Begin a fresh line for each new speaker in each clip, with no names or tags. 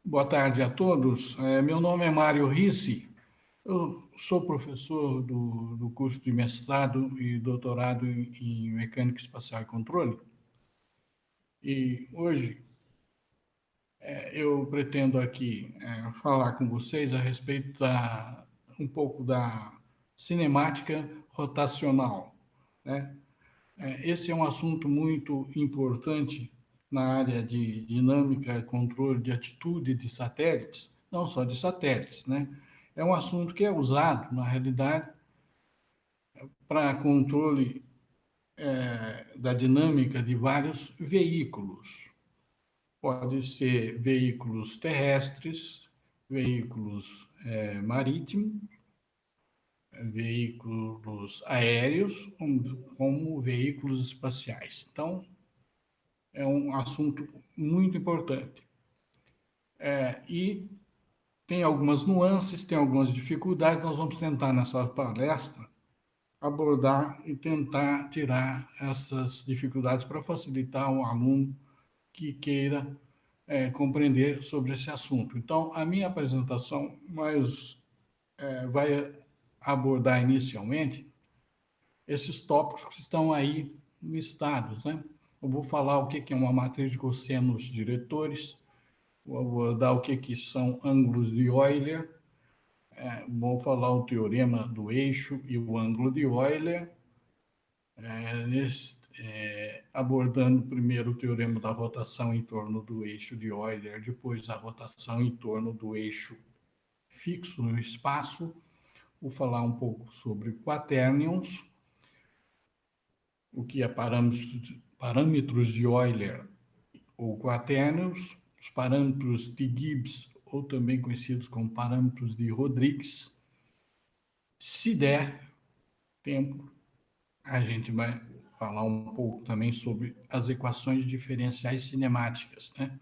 Boa tarde a todos. Meu nome é Mário Ricci. Eu sou professor do curso de mestrado e doutorado em Mecânica Espacial e Controle. E hoje eu pretendo aqui falar com vocês a respeito um pouco da cinemática rotacional, né? Esse é um assunto muito importante na área de dinâmica e controle de atitude de satélites, não só de satélites, né? É um assunto que é usado, na realidade, para controle da dinâmica de vários veículos. Pode ser veículos terrestres, veículos marítimos, veículos aéreos, como veículos espaciais. Então, é um assunto muito importante. E tem algumas nuances, tem algumas dificuldades, nós vamos tentar nessa palestra abordar e tentar tirar essas dificuldades para facilitar um aluno que queira compreender sobre esse assunto. Então, a minha apresentação vai abordar inicialmente esses tópicos que estão aí listados, né? Eu vou falar o que é uma matriz de cossenos diretores, vou abordar o que são ângulos de Euler, vou falar o teorema do eixo e o ângulo de Euler, abordando primeiro o teorema da rotação em torno do eixo de Euler, depois a rotação em torno do eixo fixo no espaço, vou falar um pouco sobre quaternions, o que é parâmetros de Euler ou quaternions, os parâmetros de Gibbs, ou também conhecidos como parâmetros de Rodrigues. Se der tempo, a gente vai falar um pouco também sobre as equações diferenciais cinemáticas, né?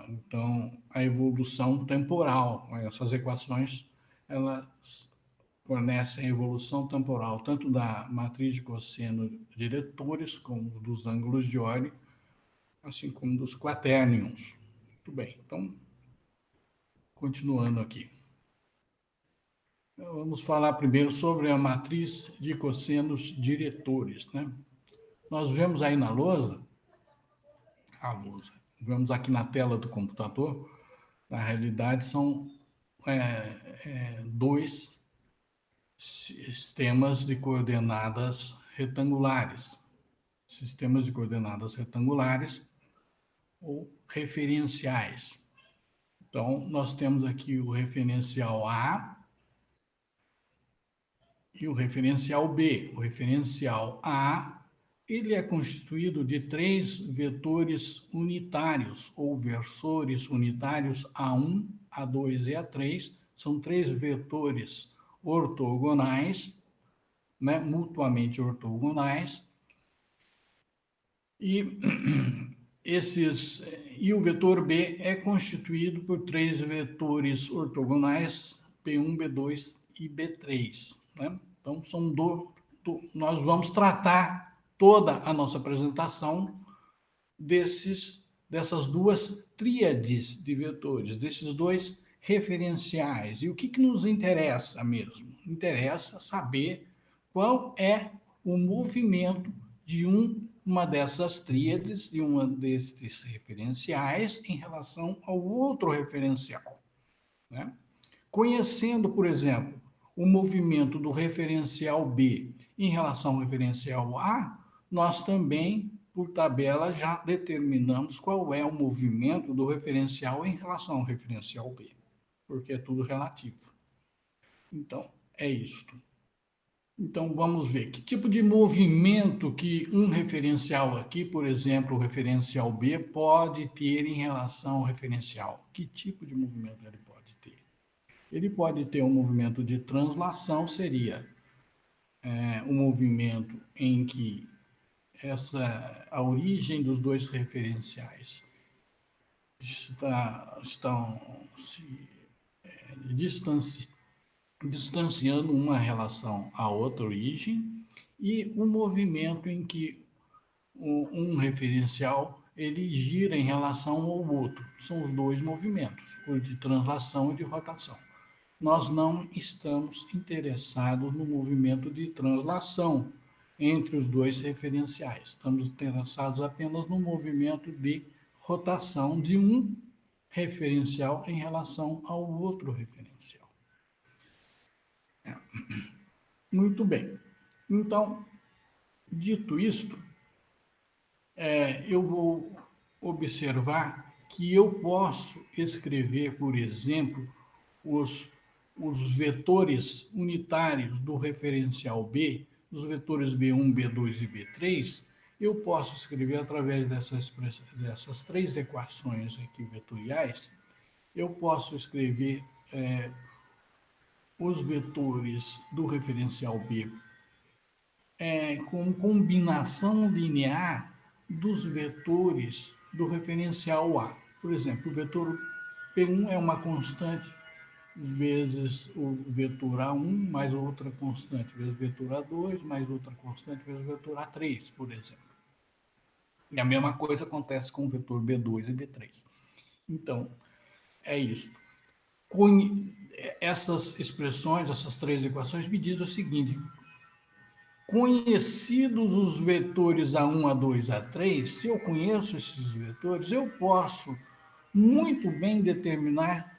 Então, a evolução temporal, essas equações, elas fornecem a evolução temporal tanto da matriz de cosseno diretores, como dos ângulos de Euler, assim como dos quaternions. Muito bem, então, continuando aqui. Vamos falar primeiro sobre a matriz de cossenos diretores, né? Nós vemos aí na lousa, vemos aqui na tela do computador, na realidade são dois sistemas de coordenadas retangulares. Sistemas de coordenadas retangulares ou referenciais. Então, nós temos aqui o referencial A e o referencial B. O referencial A, ele é constituído de três vetores unitários, ou versores unitários A1, A2 e A3. São três vetores ortogonais, né, mutuamente ortogonais, e o vetor B é constituído por três vetores ortogonais, P1, B2 e B3. Né? Então, nós vamos tratar toda a nossa apresentação dessas duas tríades de vetores, desses dois referenciais. E o que nos interessa mesmo? Interessa saber qual é o movimento de uma dessas tríades, de uma desses referenciais, em relação ao outro referencial. Né? Conhecendo, por exemplo, o movimento do referencial B em relação ao referencial A, nós também, por tabela, já determinamos qual é o movimento do referencial em relação ao referencial B, porque é tudo relativo. Então, é isto. Então, vamos ver que tipo de movimento que um referencial aqui, por exemplo, o referencial B, pode ter em relação ao referencial. Que tipo de movimento ele pode ter? Ele pode ter um movimento de translação, seria um movimento em que a origem dos dois referenciais estão se distanciando uma relação à outra origem, e um movimento em que um referencial ele gira em relação ao outro. São os dois movimentos, o de translação e de rotação. Nós não estamos interessados no movimento de translação entre os dois referenciais. Estamos interessados apenas no movimento de rotação de um referencial em relação ao outro referencial. Muito bem. Então, dito isto, eu vou observar que eu posso escrever, por exemplo, os vetores unitários do referencial B, os vetores B1, B2 e B3, eu posso escrever através dessas três equações aqui vetoriais, eu posso escrever os vetores do referencial B com combinação linear dos vetores do referencial A. Por exemplo, o vetor P1 é uma constante vezes o vetor A1 mais outra constante vezes o vetor A2 mais outra constante vezes o vetor A3, por exemplo. E a mesma coisa acontece com o vetor B2 e B3. Então, é isso. Essas expressões, essas três equações me dizem o seguinte: conhecidos os vetores A1, A2, A3, se eu conheço esses vetores, eu posso muito bem determinar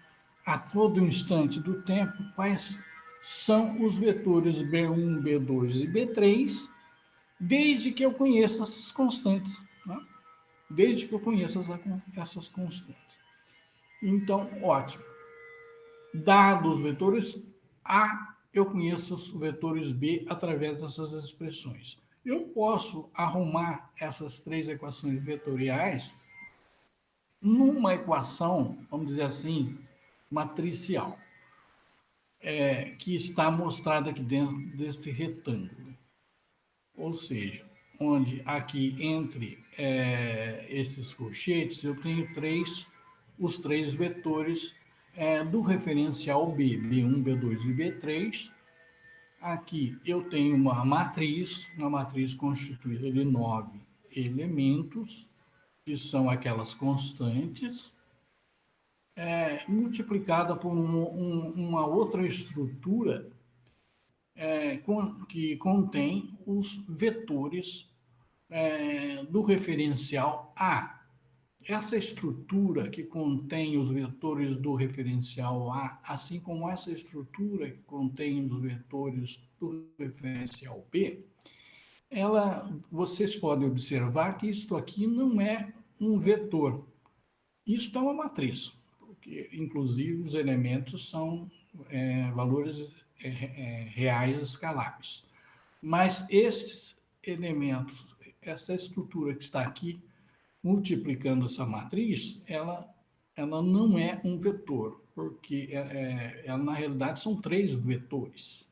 a todo instante do tempo quais são os vetores B1, B2 e B3, desde que eu conheça essas constantes. Né? Desde que eu conheça essas constantes. Então, ótimo. Dados os vetores A, eu conheço os vetores B através dessas expressões. Eu posso arrumar essas três equações vetoriais numa equação, vamos dizer assim, matricial, que está mostrada aqui dentro desse retângulo. Ou seja, onde aqui entre esses colchetes eu tenho os três vetores do referencial B, B1, B2 e B3. Aqui eu tenho uma matriz constituída de 9 elementos, que são aquelas constantes, multiplicada por uma outra estrutura que contém os vetores do referencial A. Essa estrutura que contém os vetores do referencial A, assim como essa estrutura que contém os vetores do referencial B, vocês podem observar que isto aqui não é um vetor. Isto é uma matriz, porque, inclusive, os elementos são valores reais escaláveis. Mas estes elementos, essa estrutura que está aqui, multiplicando essa matriz, ela não é um vetor, porque ela, na realidade, são três vetores.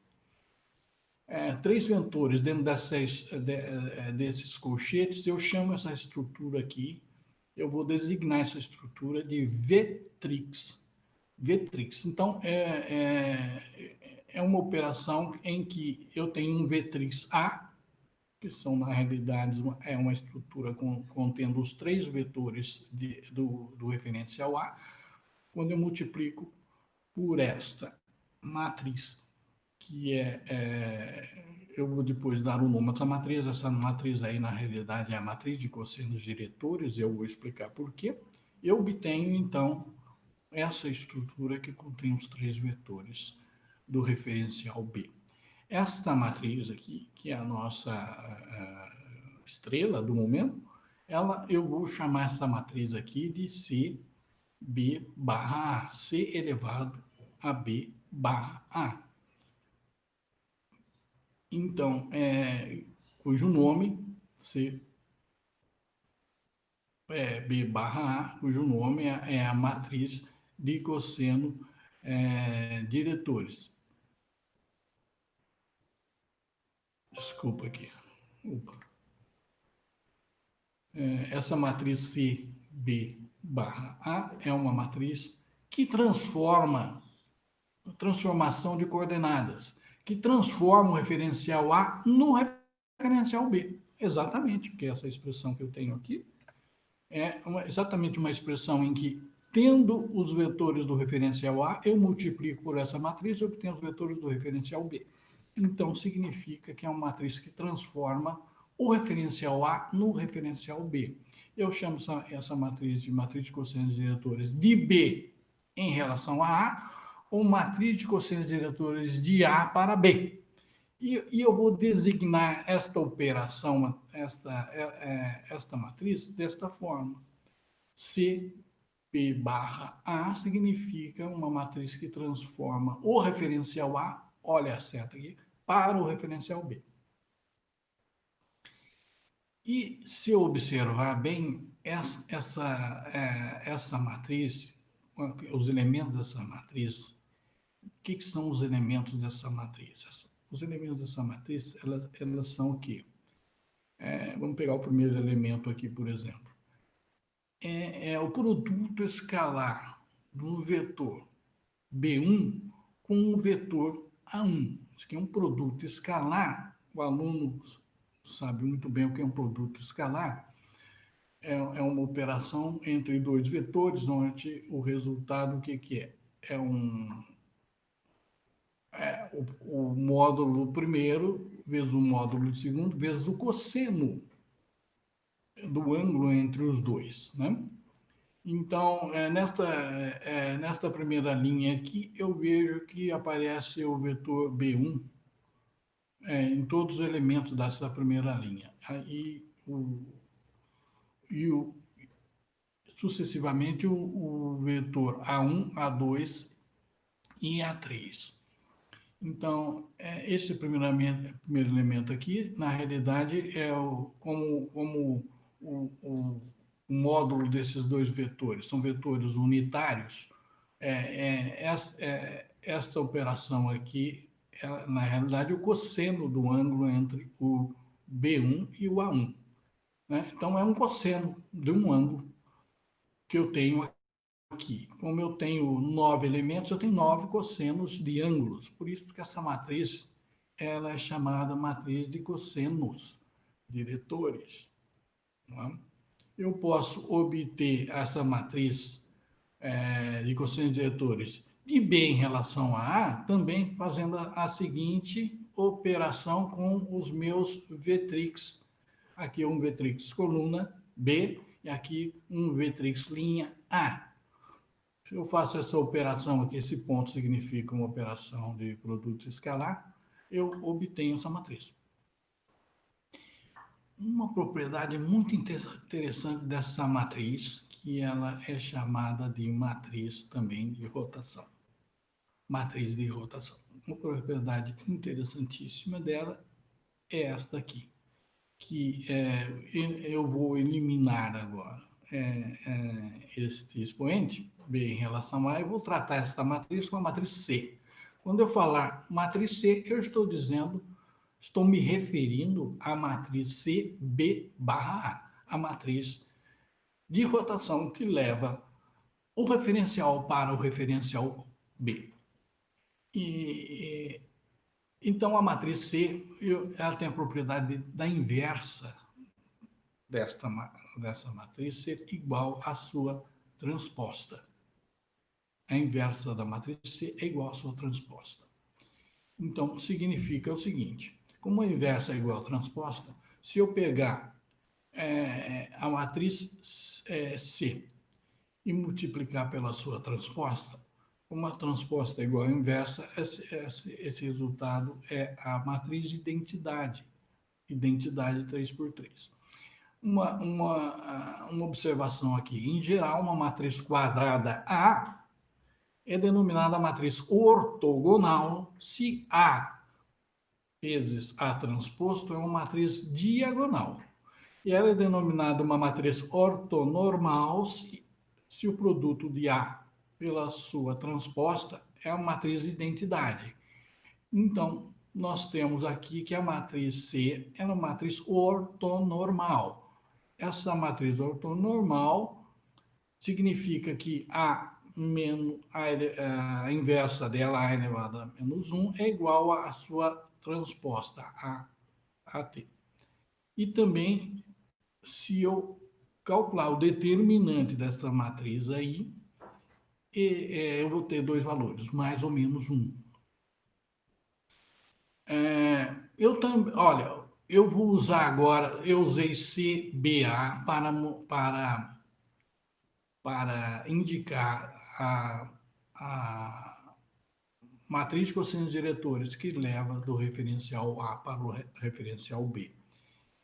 Três vetores dentro desses colchetes, eu chamo essa estrutura aqui, eu vou designar essa estrutura de vetrix. Então, é uma operação em que eu tenho um vetrix A, que são, na realidade, uma estrutura contendo os três vetores do referencial A. Quando eu multiplico por esta matriz, que eu vou depois dar o nome dessa matriz. Essa matriz aí, na realidade, é a matriz de cossenos diretores, eu vou explicar por quê. Eu obtenho, então, essa estrutura que contém os três vetores do referencial B. Esta matriz aqui, que é a nossa estrela do momento, eu vou chamar essa matriz aqui de CB barra A, C elevado a B barra A. Então, cujo nome, B barra A, cujo nome é a matriz de cosseno diretores. Desculpa aqui. Essa matriz CB barra A é uma matriz que transformação de coordenadas, que transforma o referencial A no referencial B. Exatamente, porque essa expressão que eu tenho aqui exatamente uma expressão em que, tendo os vetores do referencial A, eu multiplico por essa matriz e obtenho os vetores do referencial B. Então, significa que é uma matriz que transforma o referencial A no referencial B. Eu chamo essa matriz de matriz de cossenos diretores de B em relação a A, ou matriz de cossenos diretores de A para B. E eu vou designar esta operação, esta matriz, desta forma. CP barra A significa uma matriz que transforma o referencial A, olha a seta aqui, para o referencial B. E se eu observar bem, essa matriz, os elementos dessa matriz, o que são os elementos dessa matriz? Os elementos dessa matriz, elas são o quê? Vamos pegar o primeiro elemento aqui, por exemplo. É o produto escalar do vetor B1 com o vetor A1. Isso aqui é um produto escalar. O aluno sabe muito bem o que é um produto escalar. É uma operação entre dois vetores, onde o resultado, o que é? O módulo primeiro vezes o módulo segundo vezes o cosseno do ângulo entre os dois, né? Então, nesta primeira linha aqui, eu vejo que aparece o vetor B1 em todos os elementos dessa primeira linha. E sucessivamente o vetor A1, A2 e A3. Então, esse primeiro elemento aqui, na realidade, como o módulo desses dois vetores são vetores unitários, esta operação aqui, na realidade, o cosseno do ângulo entre o B1 e o A1. Né? Então, é um cosseno de um ângulo que eu tenho aqui. Como eu tenho 9 elementos, eu tenho 9 cossenos de ângulos. Por isso que essa matriz ela é chamada matriz de cossenos diretores. Tá? Eu posso obter essa matriz de cossenos diretores de B em relação a A, também fazendo a seguinte operação com os meus vetrix. Aqui é um vetrix coluna B e aqui um vetrix linha A. Se eu faço essa operação aqui, esse ponto significa uma operação de produto escalar, eu obtenho essa matriz. Uma propriedade muito interessante dessa matriz, que ela é chamada de matriz também de rotação. Matriz de rotação. Uma propriedade interessantíssima dela é esta aqui, que eu vou eliminar agora este expoente, B em relação a, eu vou tratar esta matriz com a matriz C. Quando eu falar matriz C, eu estou me referindo à matriz C, B barra A, a matriz de rotação que leva o referencial para o referencial B. Então, a matriz C, ela tem a propriedade da inversa dessa matriz ser igual à sua transposta. A inversa da matriz C é igual à sua transposta. Então, significa o seguinte, como a inversa é igual à transposta, se eu pegar a matriz C e multiplicar pela sua transposta, como a transposta é igual à inversa, esse resultado é a matriz de identidade, identidade 3x3. Uma observação aqui. Em geral, uma matriz quadrada A é denominada matriz ortogonal se A vezes A transposto é uma matriz diagonal. E ela é denominada uma matriz ortonormal se o produto de A pela sua transposta é uma matriz de identidade. Então, nós temos aqui que a matriz C é uma matriz ortonormal. Essa matriz ortonormal significa que a inversa dela, a elevado a menos 1, é igual à sua transposta, a t. E também, se eu calcular o determinante desta matriz aí, eu vou ter dois valores, mais ou menos um. Eu também, olha, eu vou usar agora, eu usei CBA para indicar a matriz de cossenos diretores que leva do referencial A para o referencial B.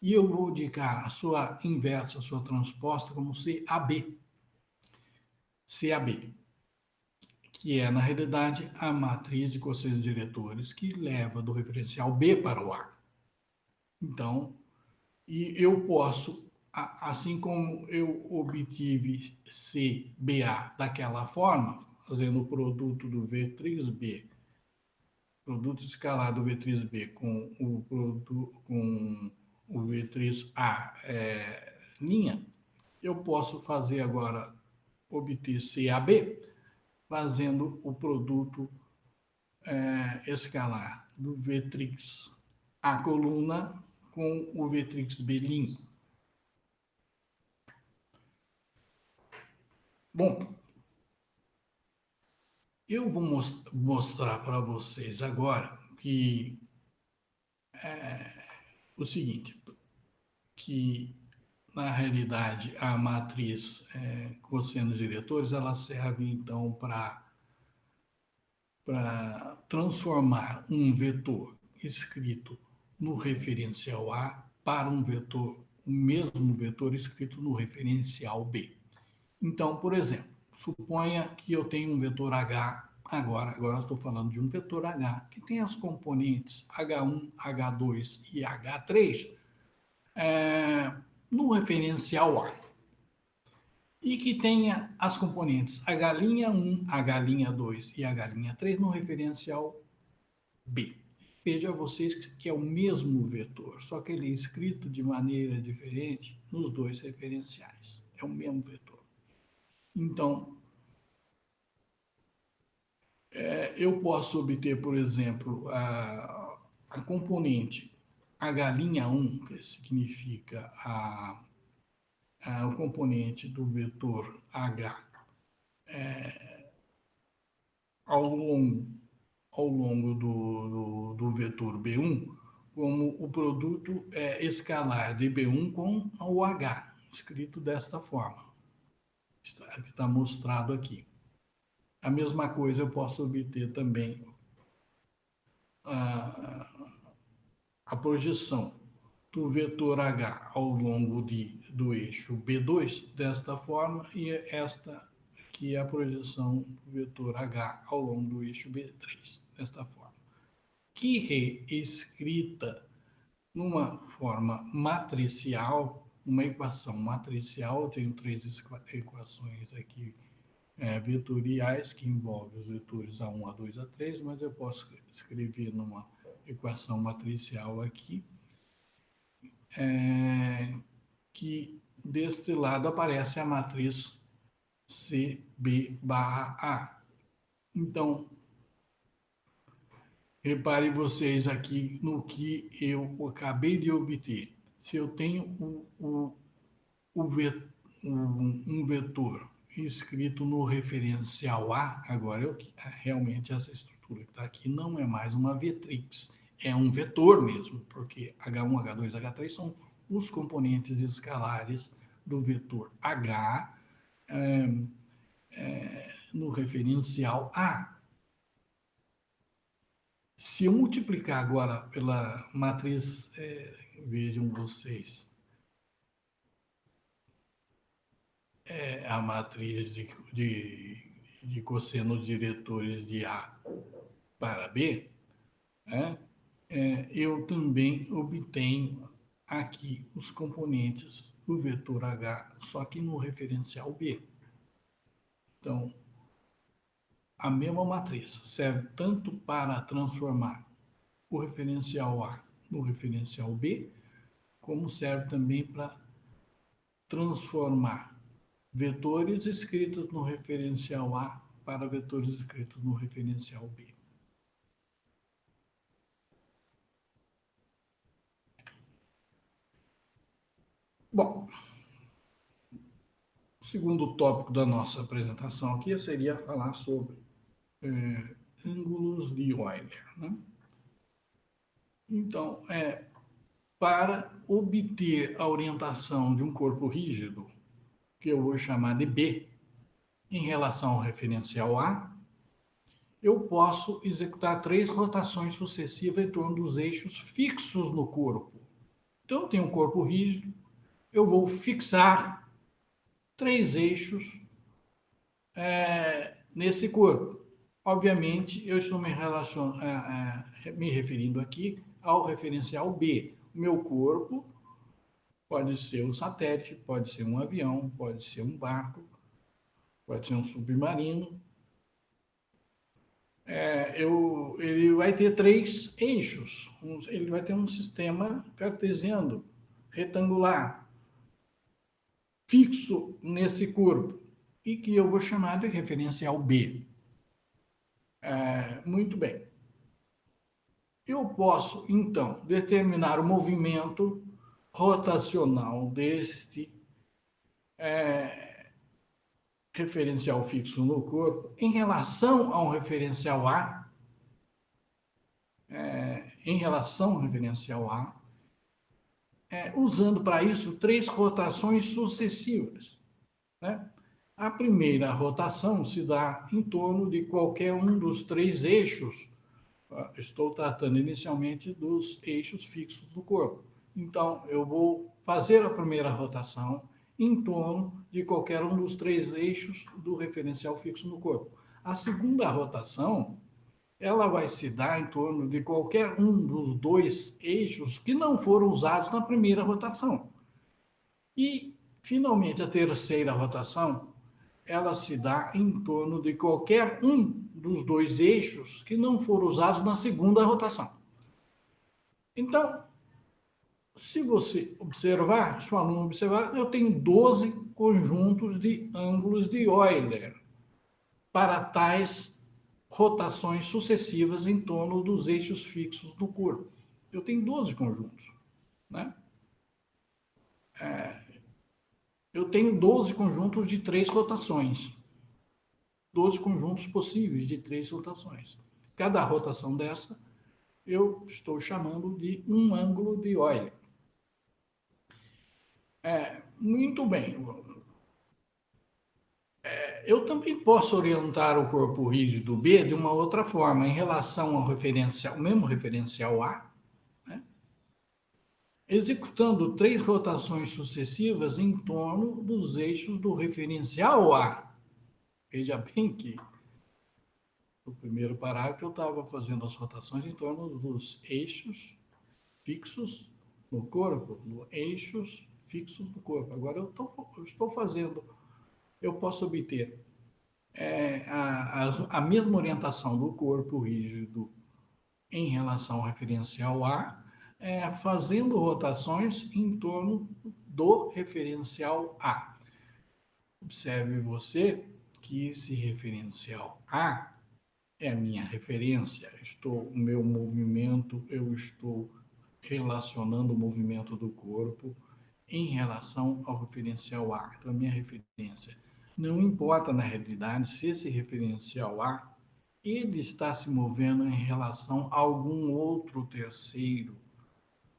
E eu vou indicar a sua inversa, a sua transposta, como CAB. CAB, que é, na realidade, a matriz de cossenos diretores que leva do referencial B para o A. Então, e eu posso, assim como eu obtive CBA daquela forma, fazendo o produto do V3B, produto escalar do V3B com o V3A linha, eu posso fazer agora, obter CAB, fazendo o produto escalar do V3 A coluna com o V3B linha. Bom, eu vou mostrar para vocês agora que o seguinte, que na realidade a matriz cossenos diretores, ela serve então para transformar um vetor escrito no referencial A para um vetor, o mesmo vetor escrito no referencial B. Então, por exemplo, suponha que eu tenho um vetor H agora estou falando de um vetor H, que tem as componentes H1, H2 e H3 no referencial A. E que tenha as componentes H'1, H'2 e H'3 no referencial B. Veja vocês que é o mesmo vetor, só que ele é escrito de maneira diferente nos dois referenciais. É o mesmo vetor. Então, eu posso obter, por exemplo, a componente H'1, que significa o componente do vetor H ao longo, do vetor B1, como o produto escalar de B1 com o H, escrito desta forma, que está mostrado aqui. A mesma coisa eu posso obter também a projeção do vetor H ao longo do eixo B2 desta forma, e esta aqui é a projeção do vetor H ao longo do eixo B3 desta forma, que reescrita numa forma matricial, uma equação matricial. Eu tenho três equações aqui vetoriais que envolvem os vetores A1, A2, A3, mas eu posso escrever numa equação matricial aqui, que deste lado aparece a matriz CB barra A. Então, reparem vocês aqui no que eu acabei de obter. Se eu tenho um vetor escrito no referencial A, agora realmente essa estrutura que está aqui não é mais uma vetrix, é um vetor mesmo, porque H1, H2, H3 são os componentes escalares do vetor H no referencial A. Se eu multiplicar agora pela matriz, vejam vocês, a matriz de cossenos diretores de A para B, né, eu também obtenho aqui os componentes do vetor H, só que no referencial B. Então, a mesma matriz serve tanto para transformar o referencial A no referencial B, como serve também para transformar vetores escritos no referencial A para vetores escritos no referencial B. Bom, segundo tópico da nossa apresentação aqui seria falar sobre ângulos de Euler, né? Então, para obter a orientação de um corpo rígido, que eu vou chamar de B, em relação ao referencial A, eu posso executar 3 rotações sucessivas em torno dos eixos fixos no corpo. Então, eu tenho um corpo rígido, eu vou fixar 3 eixos nesse corpo. Obviamente, eu estou me referindo aqui ao referencial B. O meu corpo pode ser um satélite, pode ser um avião, pode ser um barco, pode ser um submarino. Ele vai ter 3 eixos. Ele vai ter um sistema cartesiano, retangular, fixo nesse corpo, e que eu vou chamar de referencial B. Muito bem. Eu posso, então, determinar o movimento rotacional deste referencial fixo no corpo em relação a um referencial A, usando para isso 3 rotações sucessivas, né? A primeira rotação se dá em torno de qualquer um dos 3 eixos. Estou tratando inicialmente dos eixos fixos do corpo. Então, eu vou fazer a primeira rotação em torno de qualquer um dos 3 eixos do referencial fixo no corpo. A segunda rotação, ela vai se dar em torno de qualquer um dos 2 eixos que não foram usados na primeira rotação. E, finalmente, a terceira rotação, ela se dá em torno de qualquer um dos 2 eixos que não foram usados na segunda rotação. Então, se você observar, se o aluno observar, eu tenho 12 conjuntos de ângulos de Euler para tais rotações sucessivas em torno dos eixos fixos do corpo. Eu tenho 12 conjuntos, né? Eu tenho 12 conjuntos de 3 rotações. 12 conjuntos possíveis de 3 rotações. Cada rotação dessa eu estou chamando de um ângulo de Euler. Muito bem. Eu também posso orientar o corpo rígido B de uma outra forma, em relação ao referencial, o mesmo referencial A, né? Executando 3 rotações sucessivas em torno dos eixos do referencial A. Veja bem que no primeiro parágrafo eu estava fazendo as rotações em torno dos eixos fixos no corpo, eixos fixos do corpo. Agora eu estou fazendo, eu posso obter a mesma orientação do corpo rígido em relação ao referencial A, fazendo rotações em torno do referencial A. Observe você que esse referencial A é a minha referência. O meu movimento, eu estou relacionando o movimento do corpo em relação ao referencial A, então a minha referência. Não importa na realidade se esse referencial A ele está se movendo em relação a algum outro terceiro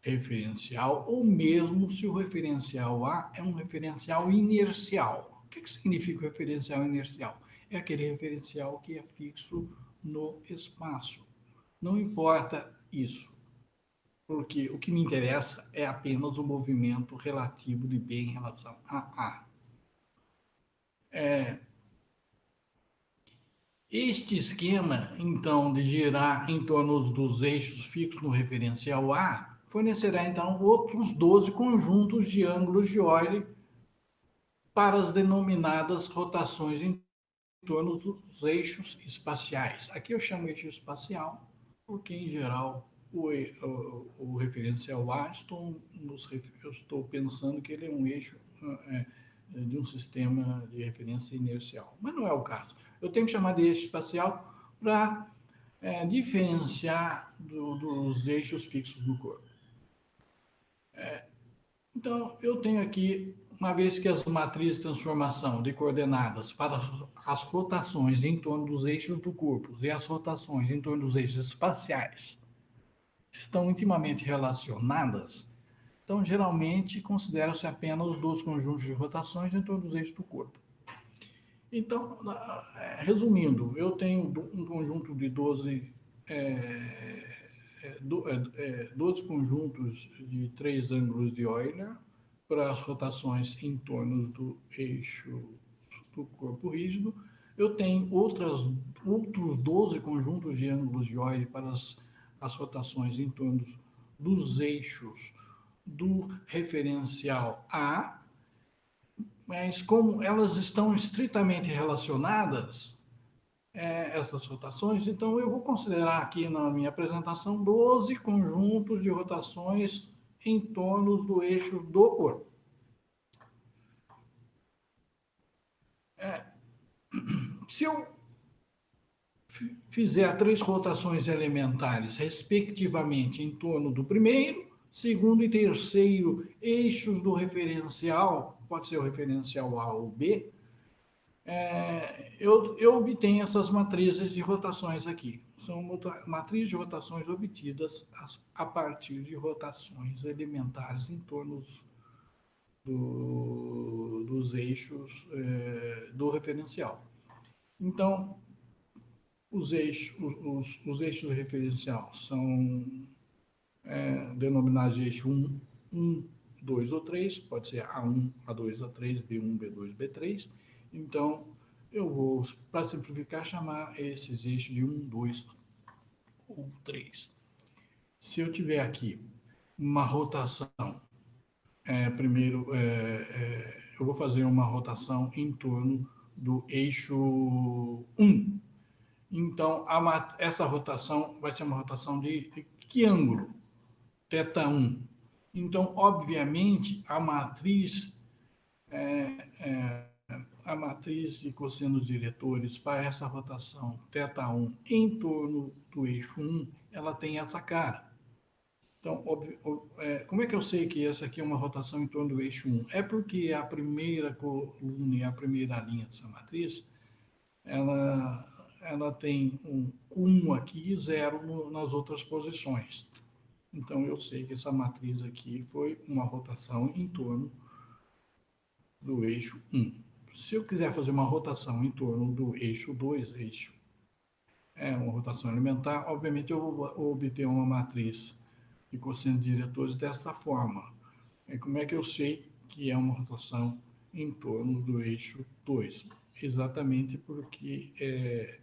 referencial, ou mesmo se o referencial A é um referencial inercial. O que significa o referencial inercial? É aquele referencial que é fixo no espaço. Não importa isso, porque o que me interessa é apenas o movimento relativo de B em relação a A. Este esquema, então, de girar em torno dos eixos fixos no referencial A, fornecerá, então, outros 12 conjuntos de ângulos de Euler para as denominadas rotações em torno dos eixos espaciais. Aqui eu chamo eixo espacial, porque, em geral, o referencial A, eu estou pensando que ele é um eixo de um sistema de referência inercial. Mas não é o caso. Eu tenho que chamar de eixo espacial para diferenciar dos eixos fixos no corpo. Então, eu tenho aqui uma vez que as matrizes de transformação de coordenadas para as rotações em torno dos eixos do corpo e as rotações em torno dos eixos espaciais estão intimamente relacionadas, então geralmente consideram-se apenas os 12 conjuntos de rotações em torno dos eixos do corpo. Então, resumindo, eu tenho um conjunto de 12 conjuntos de 3 ângulos de Euler para as rotações em torno do eixo do corpo rígido. Eu tenho outros 12 conjuntos de ângulos de Euler para as rotações em torno dos eixos do referencial A, mas como elas estão estritamente relacionadas, essas rotações, então eu vou considerar aqui na minha apresentação 12 conjuntos de rotações em torno do eixo do corpo. Se eu fizer 3 rotações elementares, respectivamente, em torno do primeiro, segundo e terceiro eixos do referencial, pode ser o referencial A ou B, eu obtenho essas matrizes de rotações aqui. São matrizes de rotações obtidas a partir de rotações elementares em torno dos eixos do referencial. Então, os eixos do referencial são denominados de eixo 1, 2 ou 3, pode ser A1, A2, A3, B1, B2, B3. Então, eu vou, para simplificar, chamar esses eixos de 1, 2 ou 3. Se eu tiver aqui uma rotação, primeiro, eu vou fazer uma rotação em torno do eixo 1. Então, essa rotação vai ser uma rotação de que ângulo? Θ1. Então, obviamente, a matriz de cossenos diretores para essa rotação θ1 em torno do eixo 1, ela tem essa cara. Então, como é que eu sei que essa aqui é uma rotação em torno do eixo 1? É porque a primeira coluna e a primeira linha dessa matriz, ela tem um 1 aqui e 0 nas outras posições. Então, eu sei que essa matriz aqui foi uma rotação em torno do eixo 1. Se eu quiser fazer uma rotação em torno do eixo 2, uma rotação elementar, obviamente eu vou obter uma matriz de cossenos diretores desta forma. Como é que eu sei que é uma rotação em torno do eixo 2? Exatamente porque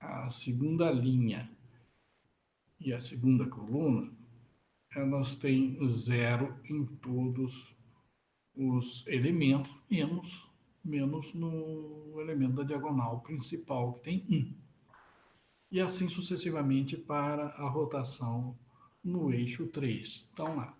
a segunda linha e a segunda coluna, elas têm 0 em todos os elementos, menos no elemento da diagonal principal, que tem 1. E assim sucessivamente para a rotação no eixo 3. Então, lá,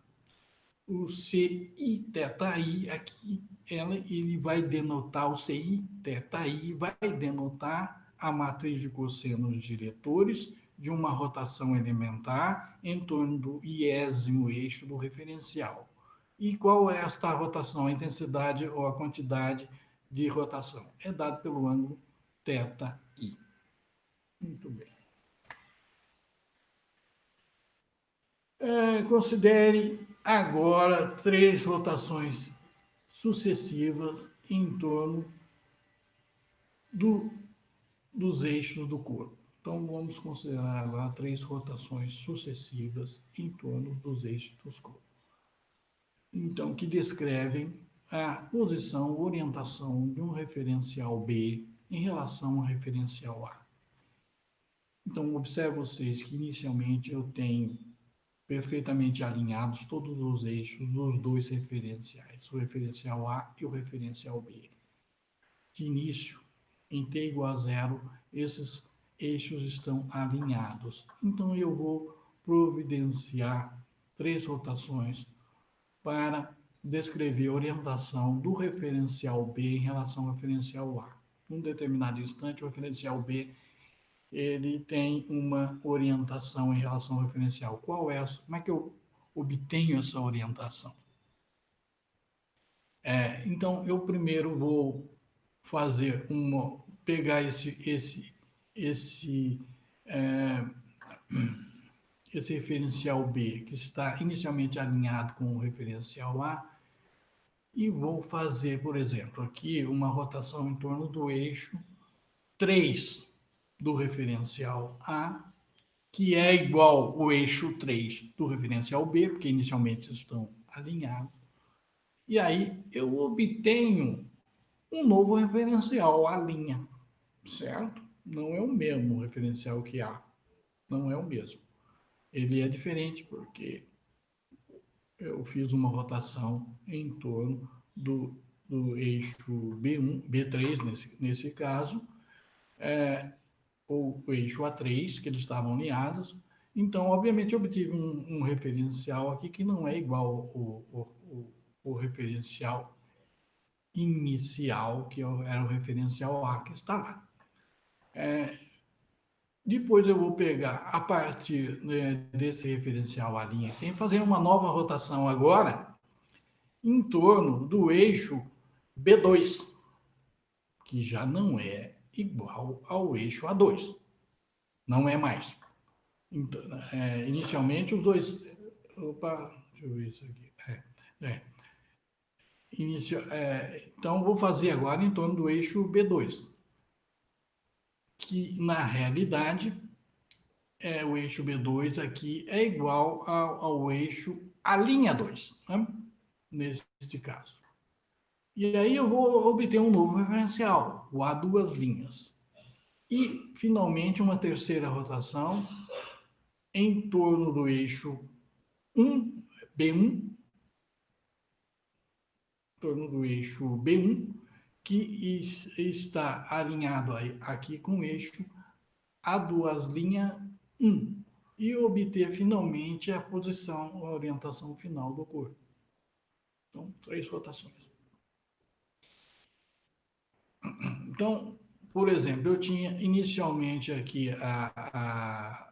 o CI θi aqui, ele vai denotar, o CI θi vai denotar a matriz de cossenos diretores de uma rotação elementar em torno do iésimo eixo do referencial. E qual é esta rotação? A intensidade ou a quantidade de rotação? É dado pelo ângulo θi. Muito bem. Considere agora 3 rotações sucessivas em torno dos eixos do corpo. Então, vamos considerar agora 3 rotações sucessivas em torno dos eixos do corpo. Então, que descrevem a posição, orientação de um referencial B em relação ao referencial A. Então, observe vocês que inicialmente eu tenho perfeitamente alinhados todos os eixos dos 2 referenciais, o referencial A e o referencial B. De início, em t igual a 0, esses eixos estão alinhados. Então, eu vou providenciar 3 rotações para descrever a orientação do referencial B em relação ao referencial A. Num determinado instante, o referencial B ele tem uma orientação em relação ao referencial. Como é que eu obtenho essa orientação? Então, eu primeiro vou pegar esse, é, esse referencial B, que está inicialmente alinhado com o referencial A, e vou fazer, por exemplo, aqui uma rotação em torno do eixo 3 do referencial A, que é igual ao eixo 3 do referencial B, porque inicialmente estão alinhados. E aí eu obtenho um novo referencial, A', certo? Não é o mesmo referencial que A, não é o mesmo. Ele é diferente porque eu fiz uma rotação em torno do eixo B1, B3 nesse caso, ou o eixo A3, que eles estavam alinhados. Então, obviamente, eu obtive um referencial aqui que não é igual o referencial inicial, que era o referencial A que está lá. Depois eu vou pegar, a partir, né, desse referencial A' aqui, fazer uma nova rotação agora em torno do eixo B2, que já não é igual ao eixo A2. Não é mais. Então, inicialmente, os dois. Opa, deixa eu ver isso aqui. É. Então, vou fazer agora em torno do eixo B2, que na realidade o eixo B2 aqui é igual ao eixo A'2, né? Neste caso. E aí eu vou obter um novo referencial, o A2'. E, finalmente, uma terceira rotação em torno do eixo 1, B1, em torno do eixo B1, que está alinhado aqui com o eixo A'1, e obter finalmente a posição, a orientação final do corpo. Então, 3 rotações. Então, por exemplo, eu tinha inicialmente aqui a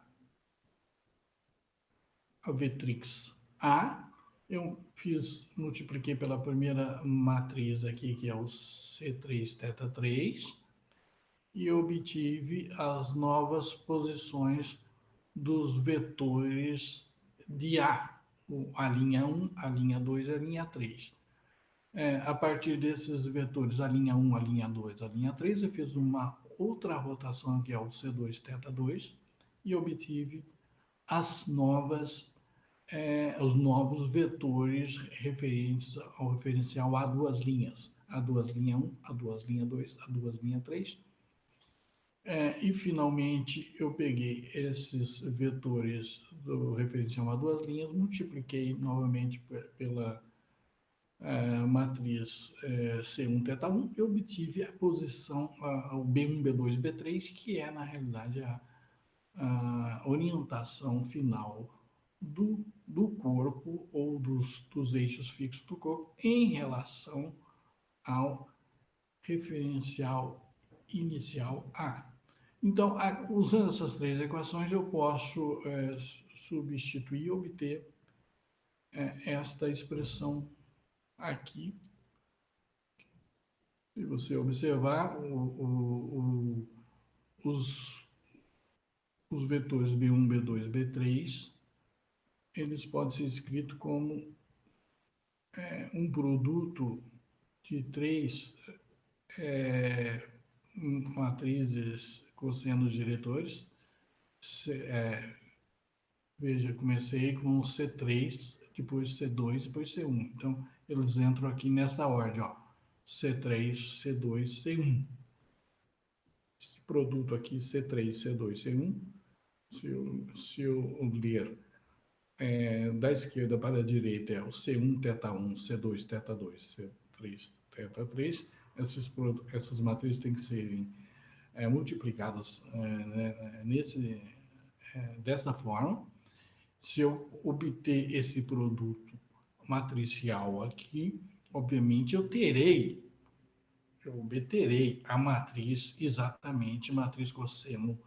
Vtrix A, eu multipliquei pela primeira matriz aqui, que é o C3 θ 3, e obtive as novas posições dos vetores de A, a'1, a'2 e a linha 3. A partir desses vetores, a linha 1, a linha 2, a linha 3, eu fiz uma outra rotação, que é o C2 θ 2, e obtive os novos vetores referentes ao referencial a duas linhas, a duas linha 1, a duas linha 2, a duas linha 3. E finalmente eu peguei esses vetores do referencial a duas linhas, multipliquei novamente pela matriz C1 θ1, eu obtive a posição, o B1, B2, B3, que é na realidade a orientação final do corpo ou dos eixos fixos do corpo em relação ao referencial inicial A. Então, usando essas 3 equações, eu posso substituir e obter esta expressão aqui. Se você observar, os vetores B1, B2, B3, eles podem ser escritos como um produto de 3 matrizes cossenos diretores. Veja, comecei com C3, depois C2, depois C1. Então, eles entram aqui nessa ordem, ó. C3, C2, C1. Esse produto aqui, C3, C2, C1, se eu ler da esquerda para a direita, é o C1, θ1, C2, θ2, C3, θ3. Essas matrizes têm que serem multiplicadas dessa forma. Se eu obter esse produto matricial aqui, obviamente eu obterei a matriz, exatamente, matriz cosseno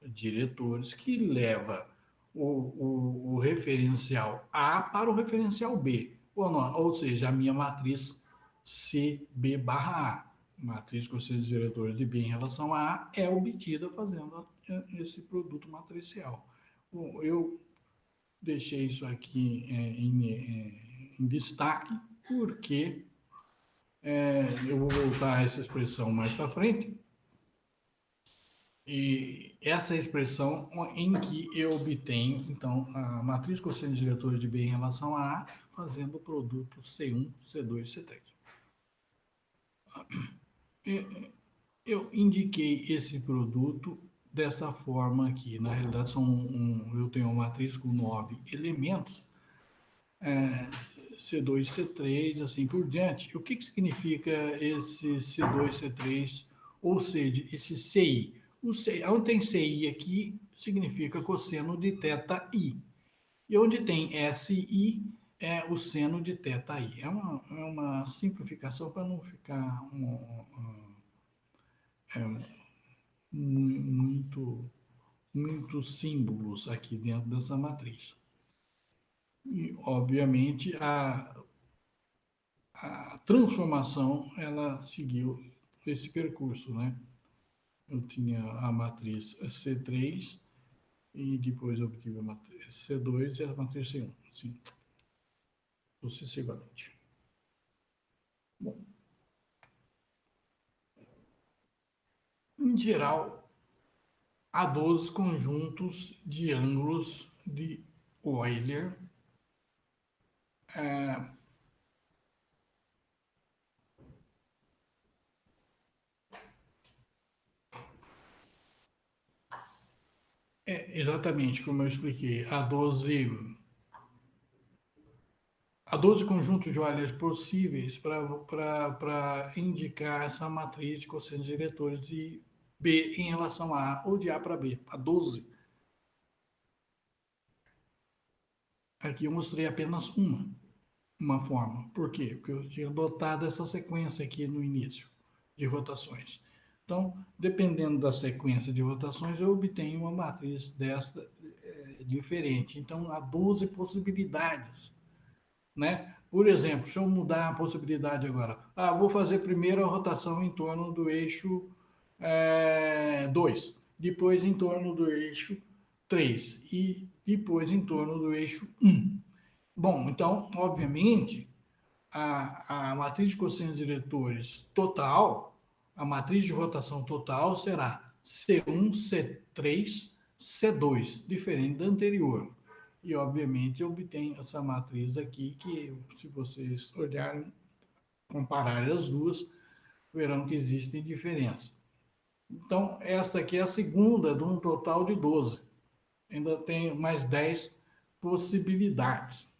diretores, que leva o referencial A para o referencial B. Ou seja, a minha matriz CB barra A. Matriz com seus diretores de B em relação a A é obtida fazendo esse produto matricial. Bom, eu deixei isso aqui em destaque, porque eu vou voltar a essa expressão mais para frente, e essa expressão em que eu obtenho, então, a matriz cosseno de diretores de B em relação a A, fazendo o produto C1, C2, C3. Eu indiquei esse produto desta forma aqui. Na realidade, eu tenho uma matriz com 9 elementos, C2, C3, assim por diante. O que significa esse C2, C3, ou seja, esse CI? Onde tem CI aqui, significa cosseno de θi. E onde tem SI, é o seno de θi. É uma simplificação para não ficar muitos símbolos aqui dentro dessa matriz. E, obviamente, a transformação, ela seguiu esse percurso, né? Eu tinha a matriz C3 e depois eu obtive a matriz C2 e a matriz C1, assim, sucessivamente. Bom, em geral, há 12 conjuntos de ângulos de Euler. Exatamente como eu expliquei, há 12 conjuntos de Euler possíveis para indicar essa matriz de cossenos diretores de B em relação a A ou de A para B. Há 12. Aqui eu mostrei apenas uma forma. Por quê? Porque eu tinha dotado essa sequência aqui no início de rotações. Então, dependendo da sequência de rotações, eu obtenho uma matriz desta diferente. Então, há 12 possibilidades, né? Por exemplo, se eu mudar a possibilidade agora, vou fazer primeiro a rotação em torno do eixo 2, depois em torno do eixo 3 e depois em torno do eixo 1. Bom, então, obviamente, a matriz de cossenos diretores total, a matriz de rotação total será C1, C3, C2, diferente da anterior. E, obviamente, eu obtenho essa matriz aqui, que se vocês olharem, compararem as duas, verão que existem diferenças. Então, esta aqui é a segunda de um total de 12. Ainda tem mais 10 possibilidades,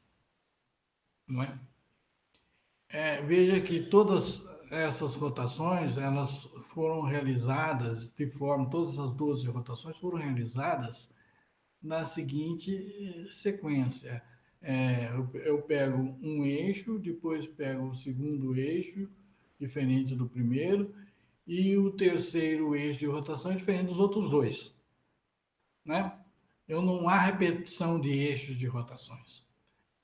não é? Veja que todas essas rotações, elas foram realizadas de forma, todas as 12 rotações foram realizadas na seguinte sequência. Eu pego um eixo, depois pego o segundo eixo, diferente do primeiro, e o terceiro eixo de rotação é diferente dos outros dois, né? Não há repetição de eixos de rotações.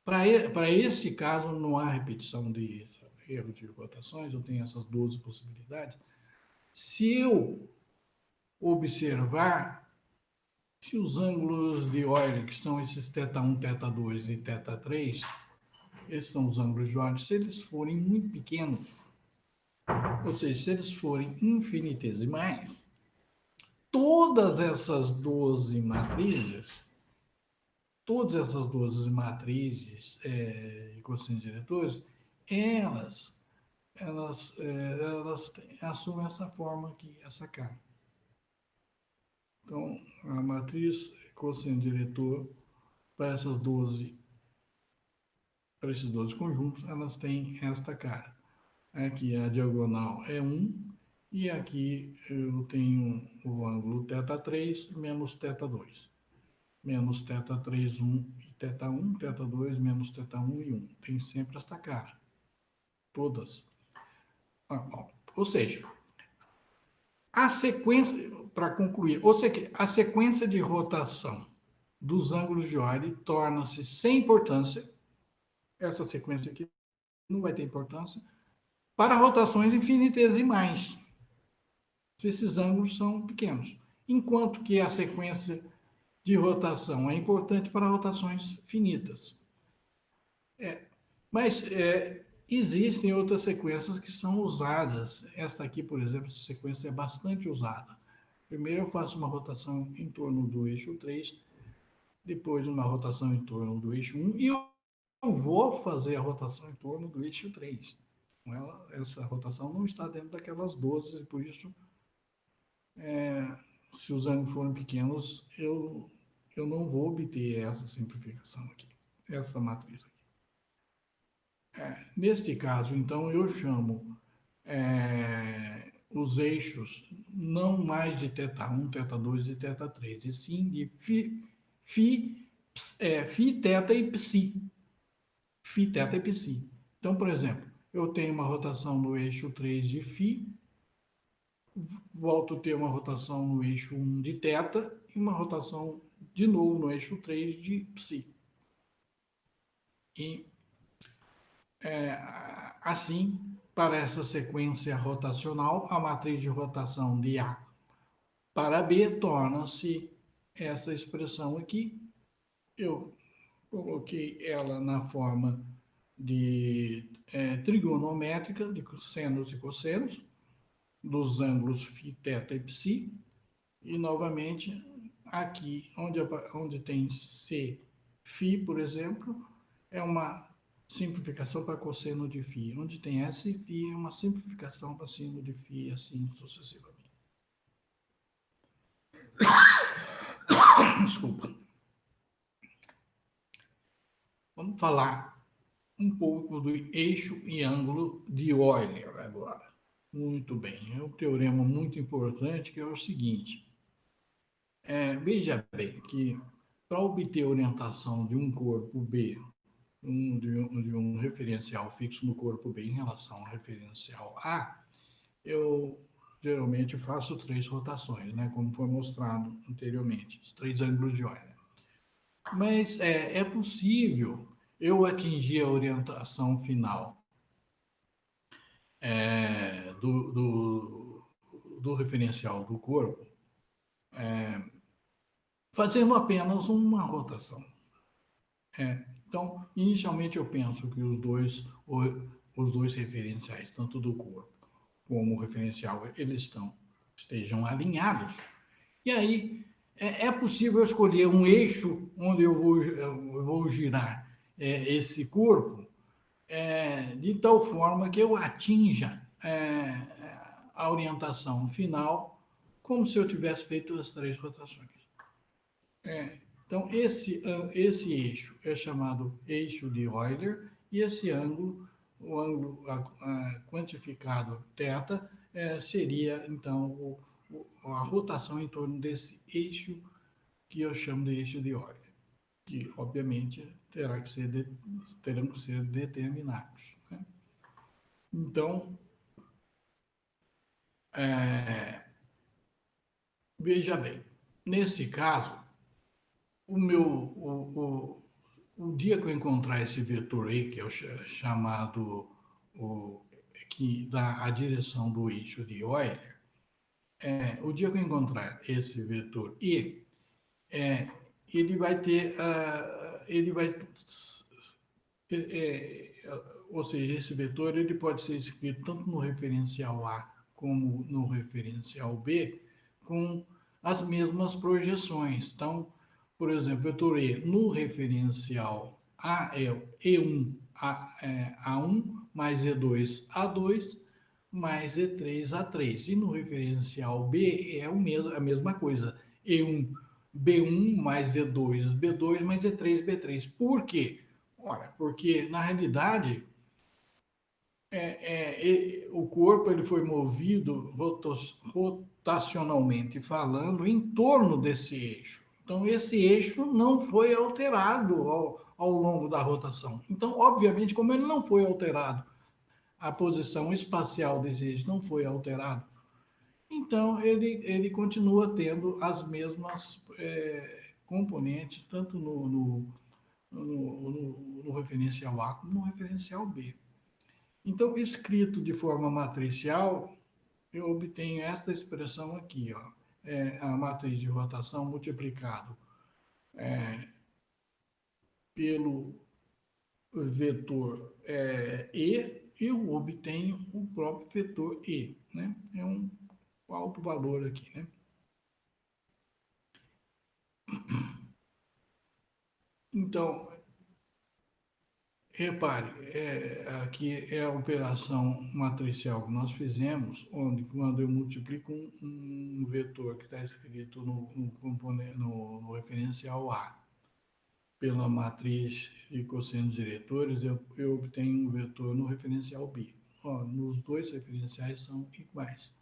Para este caso, não há repetição de erros de rotações, eu tenho essas 12 possibilidades. Se eu observar, se os ângulos de Euler, que são esses θ1, θ2 e θ3, esses são os ângulos de Euler, se eles forem muito pequenos, ou seja, se eles forem infinitesimais, todas essas 12 matrizes e cossenos diretores, elas assumem essa forma aqui, essa cara. Então, a matriz cosseno diretor para esses 12 conjuntos, elas têm esta cara. Aqui a diagonal é 1, e aqui eu tenho o ângulo θ3 menos θ2. Menos θ3, 1 e θ1, θ2 menos θ1 e 1. Tem sempre esta cara. Todas. Ou seja, a sequência, para concluir, ou seja, a sequência de rotação dos ângulos de Euler torna-se sem importância. Essa sequência aqui não vai ter importância. para rotações infinitesimais, se esses ângulos são pequenos. Enquanto que a sequência de rotação é importante para rotações finitas. Mas existem outras sequências que são usadas. Esta aqui, por exemplo, essa sequência é bastante usada. Primeiro eu faço uma rotação em torno do eixo 3, depois uma rotação em torno do eixo 1, e eu vou fazer a rotação em torno do eixo 3. Essa rotação não está dentro daquelas 12, e por isso, se os ângulos forem pequenos, eu não vou obter essa simplificação aqui, essa matriz aqui. Neste caso, então, eu chamo os eixos não mais de θ1, θ2 e θ3, e sim de φ, θ e psi. Φ, θ e psi. Então, por exemplo, eu tenho uma rotação no eixo 3 de φ, volto a ter uma rotação no eixo 1 de θ e uma rotação de novo no eixo 3 de psi. E assim, para essa sequência rotacional, a matriz de rotação de A para B torna-se essa expressão aqui. Eu coloquei ela na forma de trigonométrica, de senos e cossenos, dos ângulos φ, θ e psi. E, novamente, aqui, onde tem C, φ, por exemplo, é uma simplificação para cosseno de φ. Onde tem S e φ, é uma simplificação para sino de φ, assim sucessivamente. Desculpa. Vamos falar um pouco do eixo e ângulo de Euler agora. Muito bem, é um teorema muito importante que é o seguinte. Veja bem que para obter a orientação de um corpo B, de um referencial fixo no corpo B em relação ao referencial A, eu geralmente faço 3 rotações, né, como foi mostrado anteriormente, os 3 ângulos de Euler. Mas é possível eu atingir a orientação final do referencial do corpo fazendo apenas uma rotação. Então, inicialmente eu penso que os dois referenciais, tanto do corpo como o referencial, eles estejam alinhados. E aí é possível escolher um eixo onde eu vou girar esse corpo de tal forma que eu atinja a orientação final como se eu tivesse feito as 3 rotações. Então, esse eixo é chamado eixo de Euler, e esse ângulo, o ângulo quantificado θ, seria, então, a rotação em torno desse eixo que eu chamo de eixo de Euler, que, obviamente, terão que ser determinados. Né? Então, veja bem, nesse caso, o dia que eu encontrar esse vetor aí, que é o chamado, que dá a direção do eixo de Euler, o dia que eu encontrar esse vetor E, ele vai ter, ou seja, esse vetor ele pode ser escrito tanto no referencial A como no referencial B com as mesmas projeções. Então, por exemplo, vetor E no referencial A é E1 A1 mais E2 A2 mais E3 A3. E no referencial B é a mesma coisa. E1 B1 mais E2 B2 mais E3 B3. Por quê? Ora, porque na realidade o corpo ele foi movido rotacionalmente falando em torno desse eixo. Então, esse eixo não foi alterado ao longo da rotação. Então, obviamente, como ele não foi alterado, a posição espacial desse eixo não foi alterada, então ele continua tendo as mesmas componentes, tanto no referencial A como no referencial B. Então, escrito de forma matricial, eu obtenho esta expressão aqui, ó, a matriz de rotação multiplicado pelo vetor E, eu obtenho o próprio vetor E, né? É um alto valor aqui, né? Então, repare, aqui é a operação matricial que nós fizemos, onde quando eu multiplico um vetor que está escrito no referencial A pela matriz de cossenos diretores, eu obtenho um vetor no referencial B. Ó, nos dois referenciais são iguais.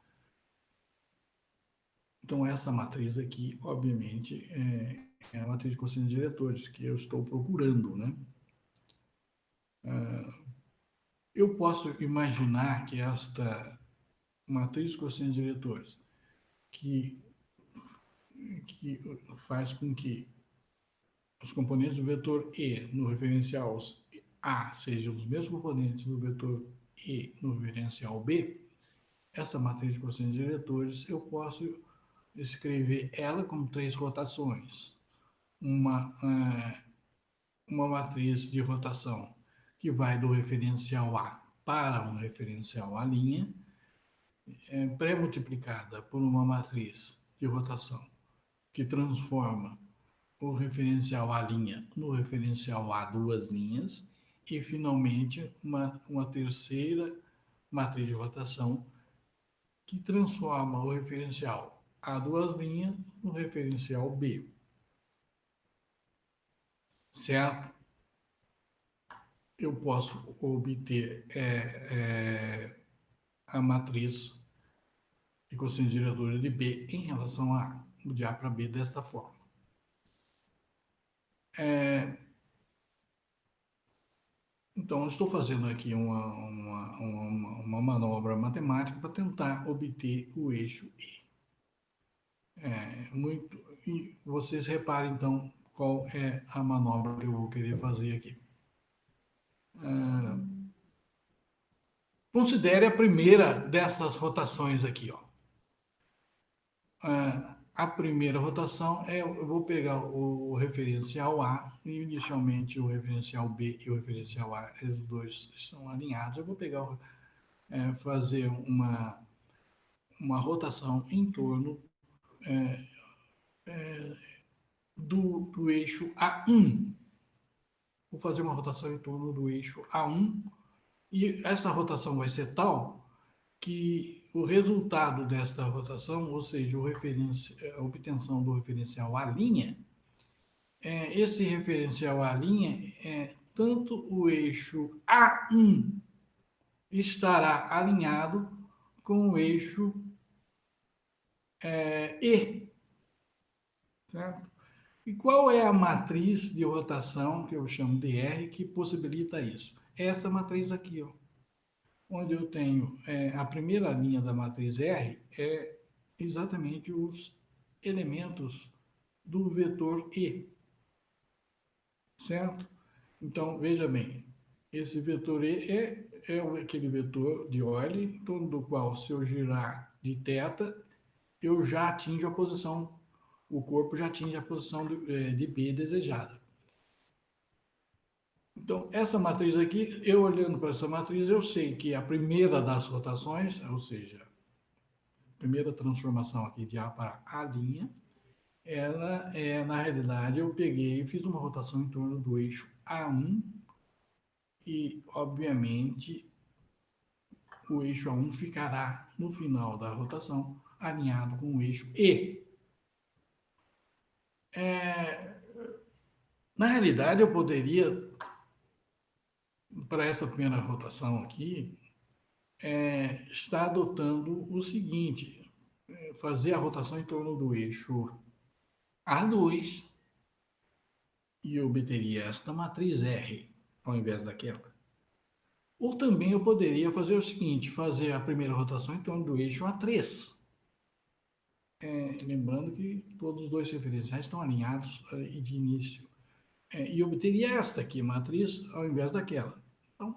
Então, essa matriz aqui, obviamente, é a matriz de cossenos diretores que eu estou procurando, né? Eu posso imaginar que esta matriz de cossenos diretores, que, que faz com que os componentes do vetor E no referencial A sejam os mesmos componentes do vetor E no referencial B, essa matriz de cossenos diretores, eu posso escrever ela como três rotações. Uma matriz de rotação que vai do referencial A para um referencial A', pré-multiplicada por uma matriz de rotação que transforma o referencial A' no referencial A duas linhas, e finalmente uma terceira matriz de rotação que transforma o referencial A duas linhas no referencial B, certo? Eu posso obter a matriz de cossenos diretores de B em relação a A, de A para B desta forma. Então, eu estou fazendo aqui uma manobra matemática para tentar obter o eixo E. E vocês reparem, então, qual é a manobra que eu vou querer fazer aqui. Considere a primeira dessas rotações aqui, ó. A primeira rotação eu vou pegar o referencial A, e inicialmente o referencial B e o referencial A, os dois estão alinhados. Eu vou pegar, fazer uma rotação em torno do eixo A1. Vou fazer uma rotação em torno do eixo A1, e essa rotação vai ser tal que o resultado desta rotação, ou seja, a obtenção do referencial A', esse referencial A', tanto o eixo A1 estará alinhado com o eixo E, certo? E qual é a matriz de rotação, que eu chamo de R, que possibilita isso? É essa matriz aqui, ó, onde eu tenho a primeira linha da matriz R é exatamente os elementos do vetor E, certo? Então, veja bem, esse vetor E é aquele vetor de Euler, em torno do qual, se eu girar de θ, eu já atinjo a posição, o corpo já atinge a posição de B desejada. Então, essa matriz aqui, eu olhando para essa matriz, eu sei que a primeira das rotações, ou seja, a primeira transformação aqui de A para A', ela na realidade, eu peguei e fiz uma rotação em torno do eixo A1, e, obviamente, o eixo A1 ficará, no final da rotação, alinhado com o eixo E. Na realidade, eu poderia, para essa primeira rotação aqui, estar adotando o seguinte: fazer a rotação em torno do eixo A2, e eu obteria esta matriz R, ao invés daquela. Ou também eu poderia fazer o seguinte: fazer a primeira rotação em torno do eixo A3. Lembrando que todos os dois referenciais estão alinhados de início. E obteria esta aqui, matriz, ao invés daquela. Então,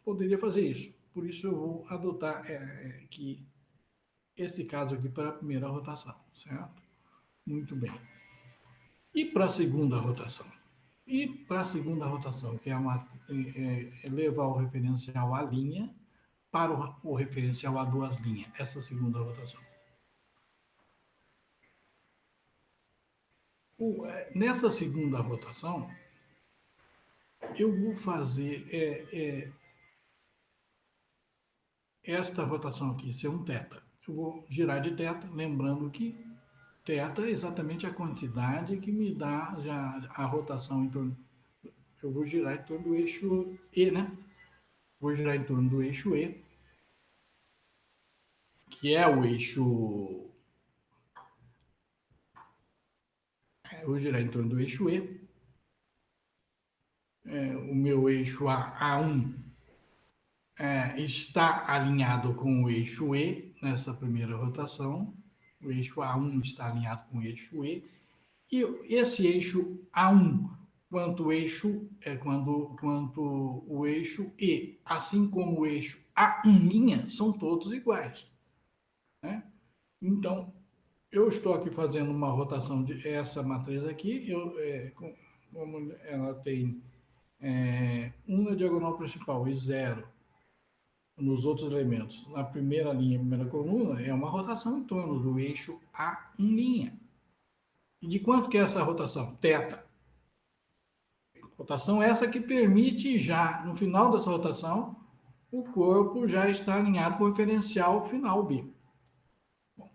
poderia fazer isso. Por isso eu vou adotar aqui esse caso aqui para a primeira rotação, certo? Muito bem. E para a segunda rotação? E para a segunda rotação, que é levar o referencial à linha para o referencial a duas linhas, essa segunda rotação. Nessa segunda rotação, eu vou fazer esta rotação aqui ser um θ. Eu vou girar de θ, lembrando que θ é exatamente a quantidade que me dá já a rotação em torno. Eu vou girar em torno do eixo E, né? Vou girar em torno do eixo E, que é o eixo. Vou girar em torno do eixo E. O meu eixo A1 está alinhado com o eixo E nessa primeira rotação. O eixo A1 está alinhado com o eixo E. E esse eixo A1 quanto o eixo E, assim como o eixo A1', são todos iguais. Né? Então, eu estou aqui fazendo uma rotação de essa matriz aqui, como ela tem na diagonal principal e 0 nos outros elementos, na primeira linha, primeira coluna, é uma rotação em torno do eixo A1'. E de quanto que é essa rotação? Θ. Rotação essa que permite já, no final dessa rotação, o corpo já está alinhado com o referencial final B. Bom,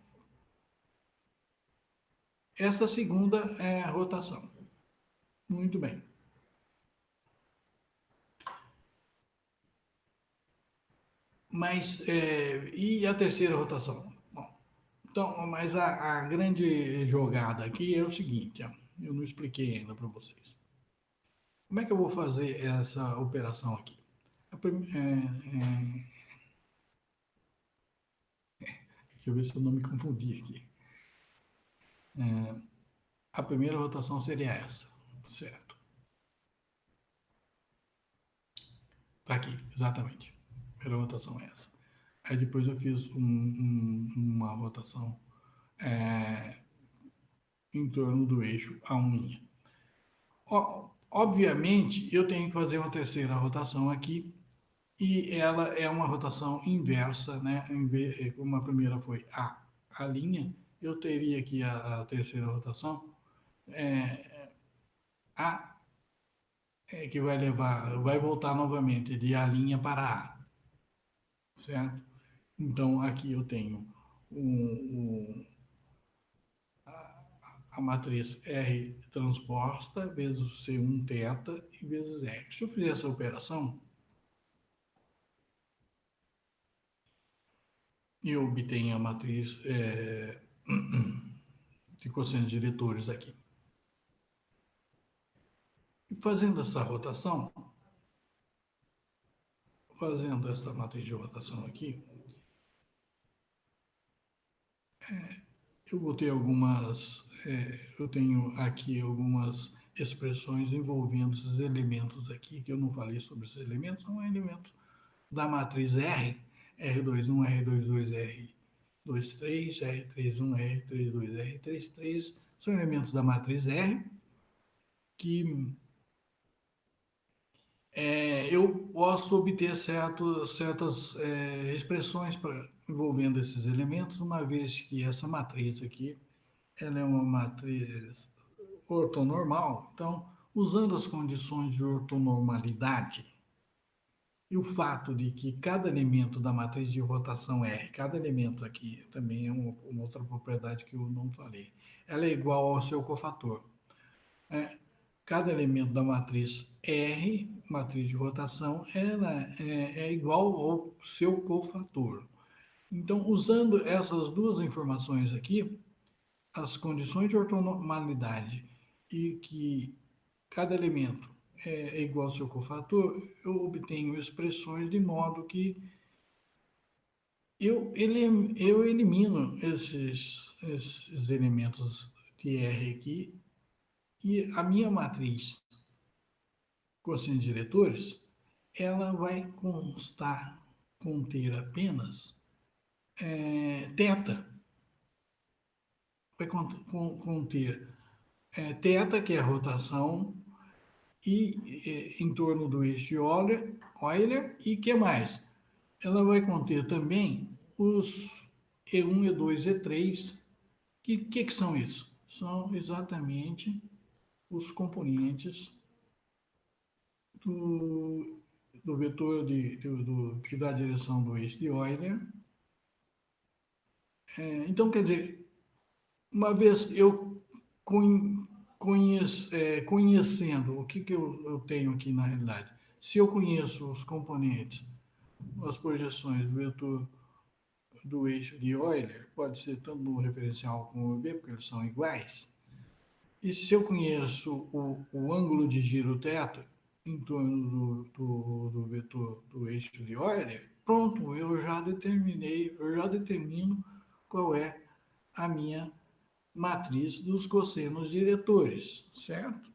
essa segunda é a rotação. Muito bem. Mas, e a terceira rotação? Bom, então, mas a grande jogada aqui é o seguinte, ó, eu não expliquei ainda para vocês. Como é que eu vou fazer essa operação aqui? Deixa eu ver se eu não me confundi aqui. A primeira rotação seria essa, certo? Tá aqui, exatamente. A primeira rotação é essa. Aí depois eu fiz uma rotação é, em torno do eixo A1'. Obviamente, eu tenho que fazer uma terceira rotação aqui, e ela é uma rotação inversa, né? Como a primeira foi a linha, eu teria aqui a terceira rotação, a, que vai voltar novamente de A' para A, certo? Então, aqui eu tenho a matriz R transposta vezes C1 θ e vezes R. Se eu fizer essa operação, eu obtenho a matriz de cossenos diretores aqui. E fazendo essa matriz de rotação aqui, eu vou ter eu tenho aqui algumas expressões envolvendo esses elementos aqui, que eu não falei sobre esses elementos, são elementos da matriz R, R21, R22, R23, R31, R32, R33, são elementos da matriz R, que eu posso obter certas expressões envolvendo esses elementos, uma vez que essa matriz aqui ela é uma matriz ortonormal. Então, usando as condições de ortonormalidade e o fato de que cada elemento da matriz de rotação R, cada elemento aqui também é uma outra propriedade que eu não falei, ela é igual ao seu cofator. Cada elemento da matriz R, matriz de rotação, ela é igual ao seu cofator. Então, usando essas duas informações aqui, as condições de ortonormalidade e que cada elemento é igual ao seu cofator, eu obtenho expressões de modo que eu elimino esses elementos de R aqui e a minha matriz cossenos diretores, ela vai constar conter apenas θ. Vai conter θ, que é a rotação, e em torno do eixo de Euler, e que mais? Ela vai conter também os E1, E2, E3. Que são isso? São exatamente os componentes do vetor que dá a direção do eixo de Euler. Então, quer dizer, uma vez eu conhecendo o que eu tenho aqui na realidade, se eu conheço os componentes, as projeções do vetor do eixo de Euler, pode ser tanto no referencial como no B, porque eles são iguais. E se eu conheço o ângulo de giro θ em torno do vetor do eixo de Euler, pronto, eu já determino qual é a minha matriz dos cossenos diretores, certo?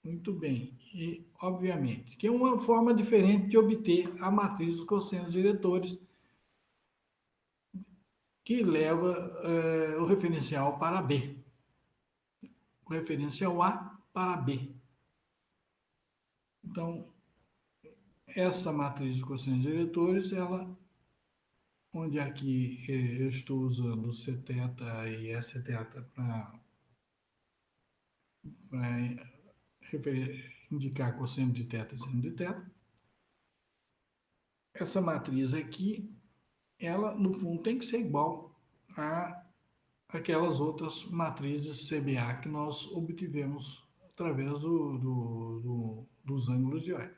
Muito bem. E, obviamente, que é uma forma diferente de obter a matriz dos cossenos diretores, que leva o referencial para B. O referencial A para B. Então, essa matriz de cossenos diretores, ela, onde aqui eu estou usando Cθ e Sθ para indicar cosseno de θ e seno de θ. Essa matriz aqui, ela, no fundo, tem que ser igual a aquelas outras matrizes CBA que nós obtivemos através dos ângulos de Euler.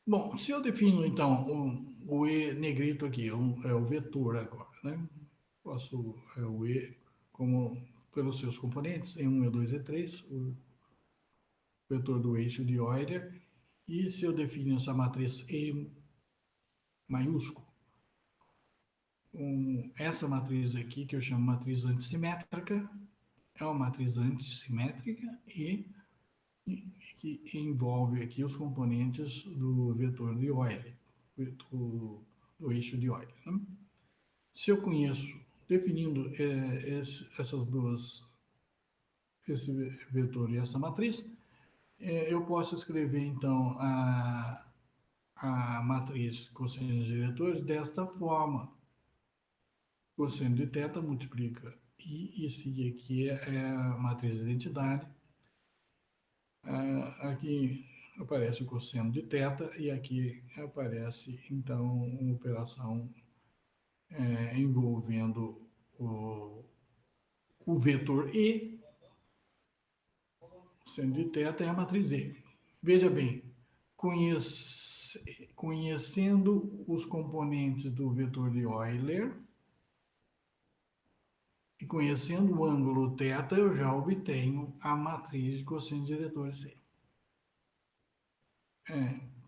Bom, se eu defino, então, o E negrito aqui, é o vetor agora, né? Posso, o E como pelos seus componentes, E1, E2, E3, o vetor do eixo de Euler, e se eu defino essa matriz E maiúsculo, essa matriz aqui, que eu chamo matriz antissimétrica, é uma matriz antissimétrica e que envolve aqui os componentes do vetor de Euler, do eixo de Euler. Né? Se eu conheço, definindo esse vetor e essa matriz, eu posso escrever, então, a matriz cossenos diretores desta forma. Cosseno de θ multiplica I, esse I aqui é a matriz de identidade. Aqui aparece o cosseno de θ e aqui aparece, então, uma operação envolvendo o vetor E, cosseno de θ é a matriz E. Veja bem, conhecendo os componentes do vetor de Euler e conhecendo o ângulo θ, eu já obtenho a matriz de cosseno diretor C.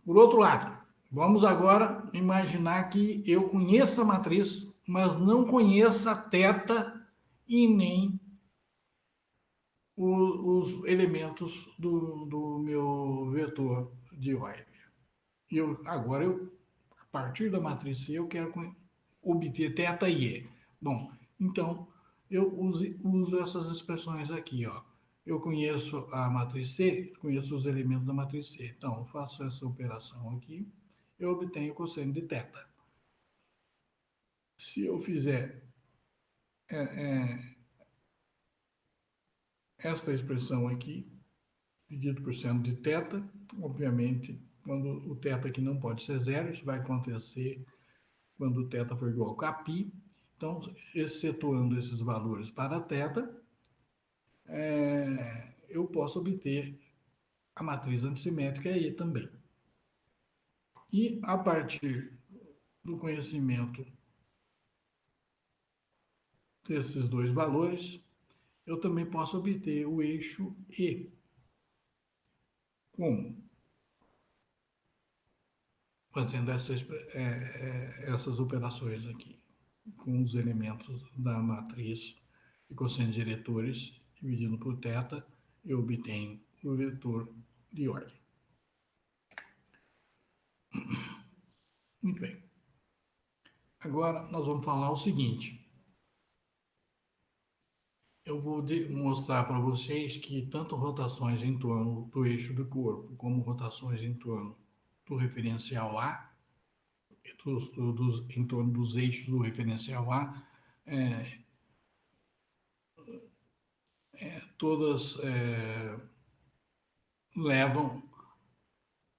Por outro lado, vamos agora imaginar que eu conheça a matriz, mas não conheça θ e nem os elementos do meu vetor de Euler. Agora, a partir da matriz C, eu quero obter θ e E. Bom, então, eu uso essas expressões aqui, ó. Eu conheço a matriz C, conheço os elementos da matriz C. Então, eu faço essa operação aqui, eu obtenho o cosseno de θ. Se eu fizer esta expressão aqui, dividido por seno de θ, obviamente, quando o θ aqui não pode ser zero, isso vai acontecer quando o θ for igual a π. Então, excetuando esses valores para θ, eu posso obter a matriz antissimétrica E também. E a partir do conhecimento desses dois valores, eu também posso obter o eixo E. Como? Fazendo essas operações aqui, com os elementos da matriz de cossenos diretores, dividindo por θ, eu obtenho o vetor de Euler. Muito bem. Agora nós vamos falar o seguinte. Eu vou mostrar para vocês que tanto rotações em torno do eixo do corpo, como rotações em torno do referencial A, em torno dos eixos do referencial A, é, todas levam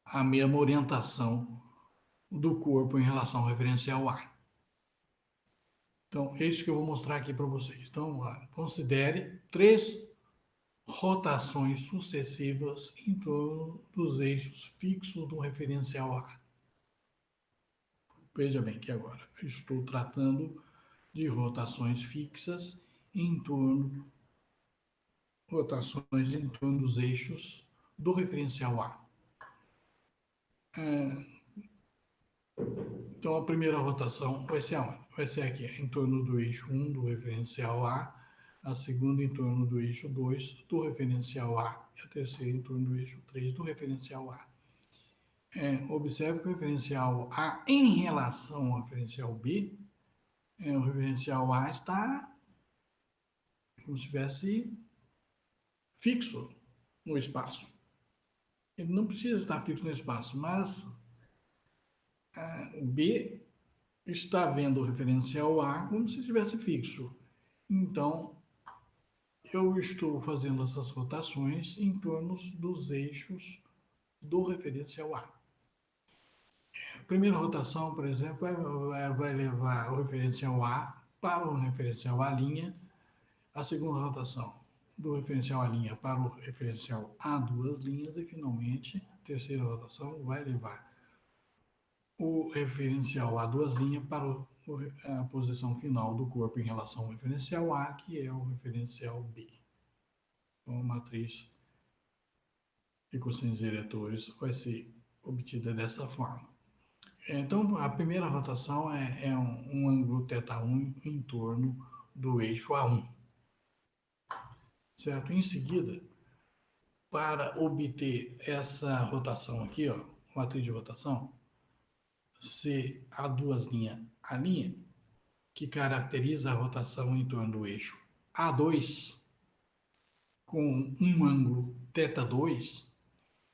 a mesma orientação do corpo em relação ao referencial A. Então, é isso que eu vou mostrar aqui para vocês. Então, considere 3 rotações sucessivas em torno dos eixos fixos do referencial A. Veja bem que agora eu estou tratando de rotações fixas em torno dos eixos do referencial A. Então, a primeira rotação vai ser aonde? Vai ser aqui, em torno do eixo 1 do referencial A, a segunda em torno do eixo 2 do referencial A e a terceira em torno do eixo 3 do referencial A. Observe que o referencial A em relação ao referencial B, o referencial A está como se estivesse fixo no espaço. Ele não precisa estar fixo no espaço, mas o B está vendo o referencial A como se estivesse fixo. Então, eu estou fazendo essas rotações em torno dos eixos do referencial A. A primeira rotação, por exemplo, vai levar o referencial A para o referencial A'. A segunda rotação do referencial A' para o referencial A duas linhas. E, finalmente, a terceira rotação vai levar o referencial A duas linhas para a posição final do corpo em relação ao referencial A, que é o referencial B. Então, a matriz de cossíneos diretores vai ser obtida dessa forma. Então, a primeira rotação é um ângulo θ1 em torno do eixo A1. Certo? Em seguida, para obter essa rotação aqui, ó, matriz de rotação, se a duas linhas A', que caracteriza a rotação em torno do eixo A2, com um ângulo θ2,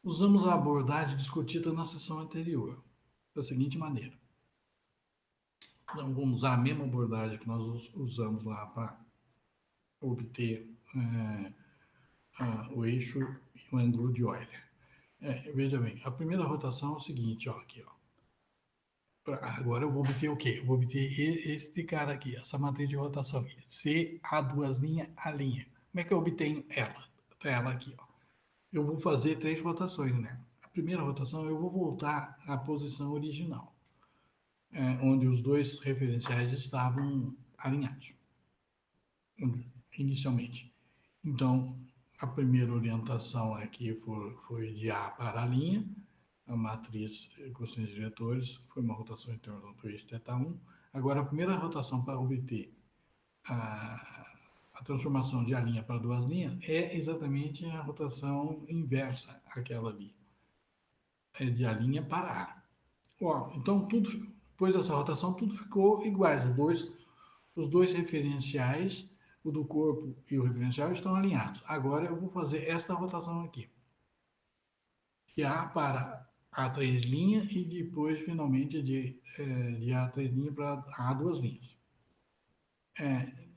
usamos a abordagem discutida na sessão anterior, da seguinte maneira. Então, vamos usar a mesma abordagem que nós usamos lá para obter o eixo e o ângulo de Euler. Veja bem, a primeira rotação é o seguinte, ó, aqui, ó. Agora eu vou obter o quê? Eu vou obter este cara aqui, essa matriz de rotação aqui. C, A duas linhas, A linha. Como é que eu obtenho ela? Ela aqui, ó. Eu vou fazer 3 rotações, né? A primeira rotação eu vou voltar à posição original, onde os dois referenciais estavam alinhados inicialmente. Então, a primeira orientação aqui foi de A para a linha. A matriz cossíneos diretores foi uma rotação em torno do eixo θ1. Agora, a primeira rotação para obter a transformação de A' para duas linhas é exatamente a rotação inversa àquela ali. É de A' para A. Ó, então, depois dessa rotação, tudo ficou iguais. Os dois referenciais, o do corpo e o referencial, estão alinhados. Agora, eu vou fazer esta rotação aqui. De A para A3' e depois, finalmente, de A3' para A duas linhas.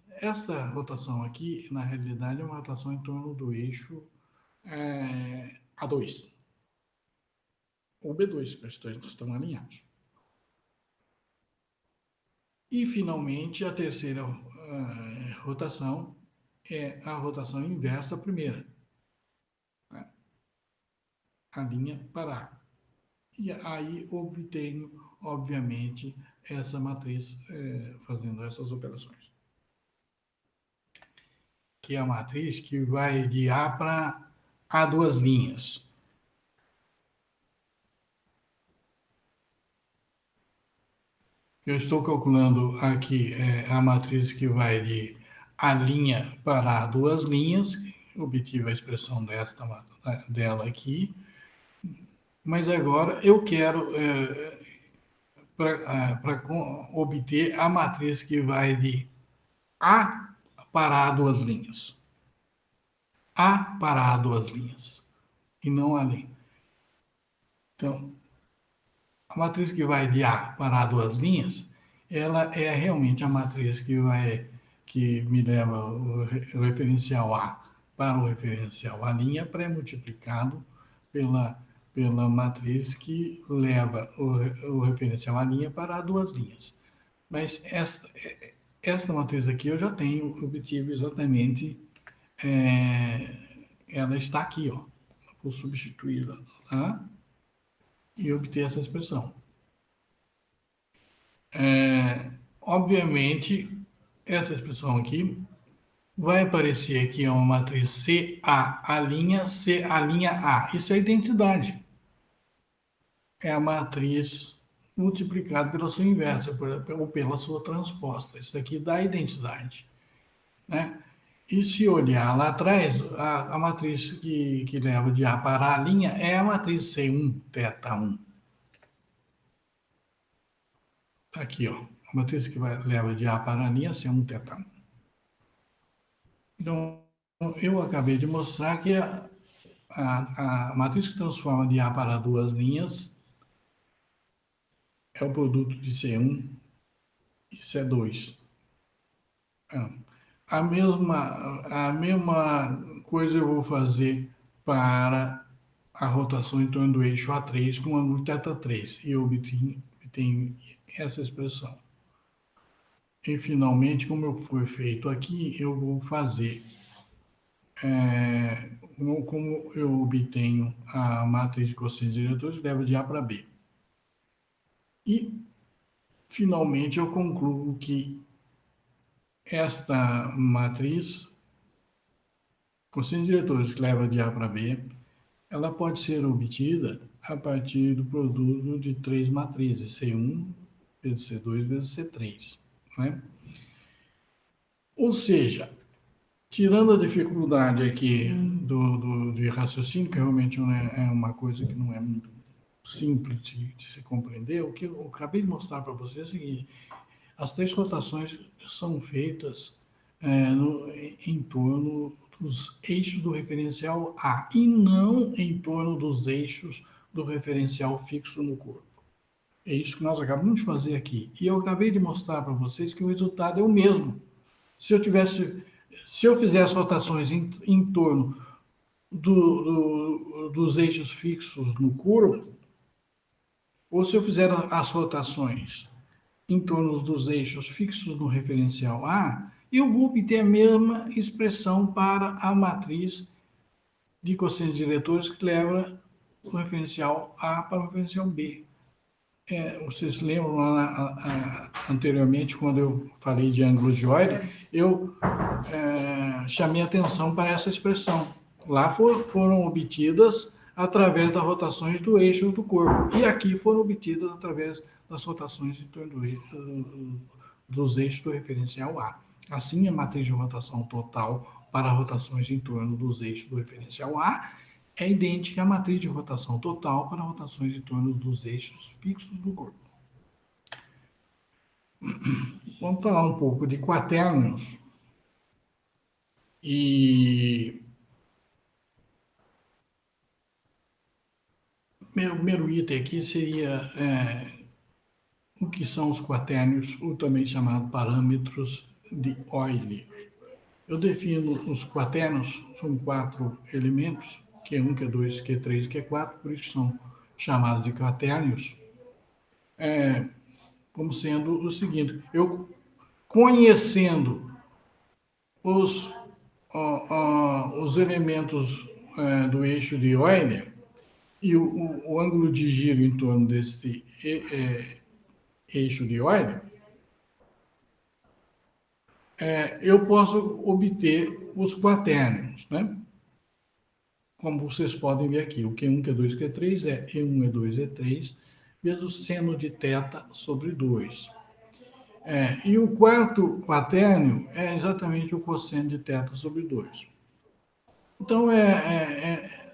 Esta rotação aqui, na realidade, é uma rotação em torno do eixo A2 ou B2, que os dois estão alinhados. E, finalmente, a terceira rotação é a rotação inversa à primeira. A linha para A. E aí obtenho, obviamente, essa matriz fazendo essas operações. Que é a matriz que vai de A para A duas linhas. Eu estou calculando aqui a matriz que vai de A' para A duas linhas, obtive a expressão dela aqui, mas agora eu quero para obter a matriz que vai de A para A duas linhas. A para A duas linhas, e não além. Então, a matriz que vai de A para A duas linhas, ela é realmente a matriz que me leva o referencial A para o referencial A' pré-multiplicado pela matriz que leva o referencial A' para A duas linhas. Mas esta matriz aqui eu já tenho obtido exatamente, ela está aqui, ó. Vou substituí-la lá e obter essa expressão. Obviamente, essa expressão aqui vai aparecer aqui uma matriz CA', CA', isso é identidade. É a matriz multiplicada pela sua inversa, ou pela sua transposta. Isso aqui dá identidade, né? E se olhar lá atrás, a matriz que leva de A para A' é a matriz C1, θ1. Tá aqui, ó. A matriz que leva de A para A' é C1, θ1. Então, eu acabei de mostrar que a matriz que transforma de A para duas linhas é o produto de C1 e C2. A mesma coisa eu vou fazer para a rotação em torno do eixo A3 com ângulo θ3. E eu obtenho essa expressão. E, finalmente, como foi feito aqui, eu vou fazer como eu obtenho a matriz de cosseno diretores, leva de A para B. E, finalmente, eu concluo que esta matriz, cosseno diretores que leva de A para B, ela pode ser obtida a partir do produto de três matrizes, C1 vezes C2 vezes C3. Né? Ou seja, tirando a dificuldade aqui de raciocínio, que realmente é uma coisa que não é muito simples de se compreender, o que eu acabei de mostrar para vocês é o seguinte: as três rotações são feitas em torno dos eixos do referencial A e não em torno dos eixos do referencial fixo no corpo. É isso que nós acabamos de fazer aqui. E eu acabei de mostrar para vocês que o resultado é o mesmo. Se eu fizesse rotações em torno dos eixos fixos no corpo, ou se eu fizer as rotações em torno dos eixos fixos no referencial A, eu vou obter a mesma expressão para a matriz de cossenos diretores que leva o referencial A para o referencial B. Vocês lembram anteriormente, quando eu falei de ângulos de Euler, eu chamei atenção para essa expressão. Lá foram obtidas através das rotações do eixo do corpo. E aqui foram obtidas através das rotações em torno dos eixos do referencial A. Assim, a matriz de rotação total para rotações em torno dos eixos do referencial A é idêntica à matriz de rotação total para rotações em torno dos eixos fixos do corpo. Vamos falar um pouco de quaternions. E o primeiro item aqui seria o que são os quaternions, ou também chamado parâmetros de Euler. Eu defino os quaternions, são 4 elementos, Q1, Q2, Q3 e Q4, por isso são chamados de quaternions, como sendo o seguinte: eu conhecendo os elementos do eixo de Euler e o ângulo de giro em torno deste eixo de Euler, eu posso obter os quaternions, né? Como vocês podem ver aqui, o Q1, Q2, Q3 é E1, E2, E3, vezes seno de θ sobre 2. E o quarto quaternio é exatamente o cosseno de θ sobre 2. Então,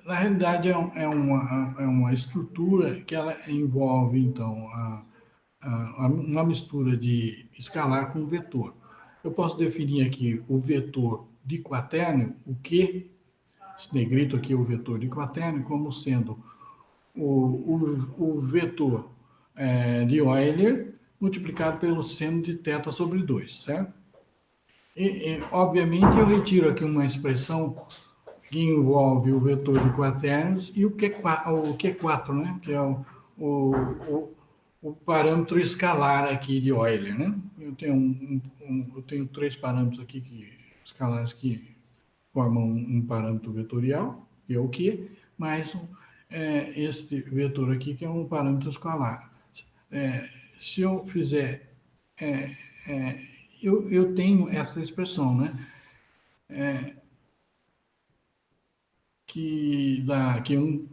na realidade, é uma estrutura que ela envolve, então, uma mistura de escalar com vetor. Eu posso definir aqui o vetor de quaternio, o Q, esse negrito aqui é o vetor de quaternio, como sendo o vetor de Euler multiplicado pelo seno de θ sobre 2, certo? Obviamente, eu retiro aqui uma expressão que envolve o vetor de quaternios e o Q4, né? Que é o parâmetro escalar aqui de Euler, né? Eu tenho três parâmetros aqui escalares que formam um parâmetro vetorial, que é o Q, mais este vetor aqui, que é um parâmetro escalar. Se eu fizer... eu tenho essa expressão, né? Que dá Q1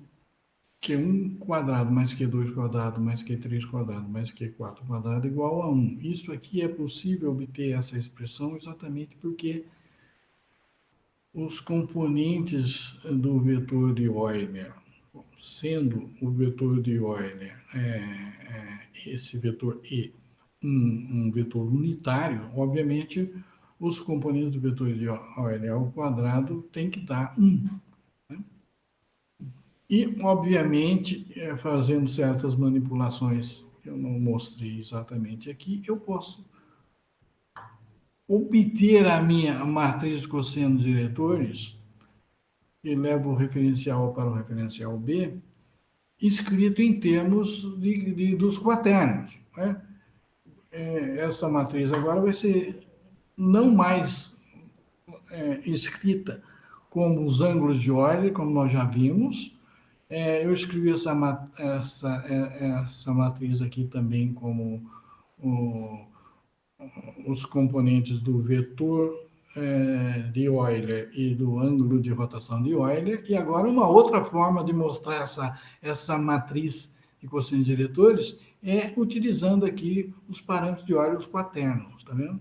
quadrado mais Q2 quadrado mais Q3 quadrado mais Q4 quadrado igual a 1. Isso aqui é possível obter essa expressão exatamente porque os componentes do vetor de Euler, sendo o vetor de Euler, esse vetor E, um vetor unitário, obviamente, os componentes do vetor de Euler ao quadrado tem que dar 1. Né? E, obviamente, fazendo certas manipulações que eu não mostrei exatamente aqui, eu posso obter a minha matriz de cossenos diretores e levo o referencial para o referencial B, escrito em termos dos quaternios. Né? Essa matriz agora vai ser não mais escrita como os ângulos de Euler, como nós já vimos. Eu escrevi essa matriz aqui também como os componentes do vetor de Euler e do ângulo de rotação de Euler. E agora uma outra forma de mostrar essa matriz de cossenos diretores é utilizando aqui os parâmetros de Euler, os quaternos, tá vendo?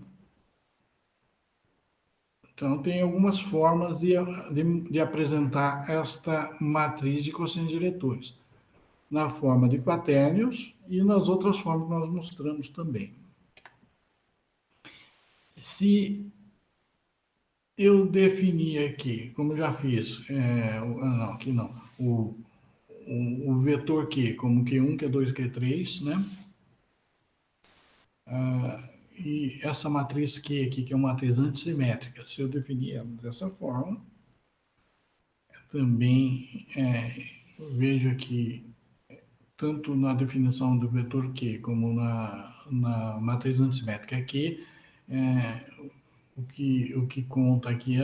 Então, tem algumas formas de apresentar esta matriz de cossenos diretores, na forma de quaternios e nas outras formas que nós mostramos também. Se eu definir aqui, como já fiz, não, aqui não, o vetor Q como Q1, Q2, Q3, né? E essa matriz Q aqui, que é uma matriz antissimétrica, se eu definir ela dessa forma, também vejo aqui, tanto na definição do vetor Q como na matriz antissimétrica Q, o que conta aqui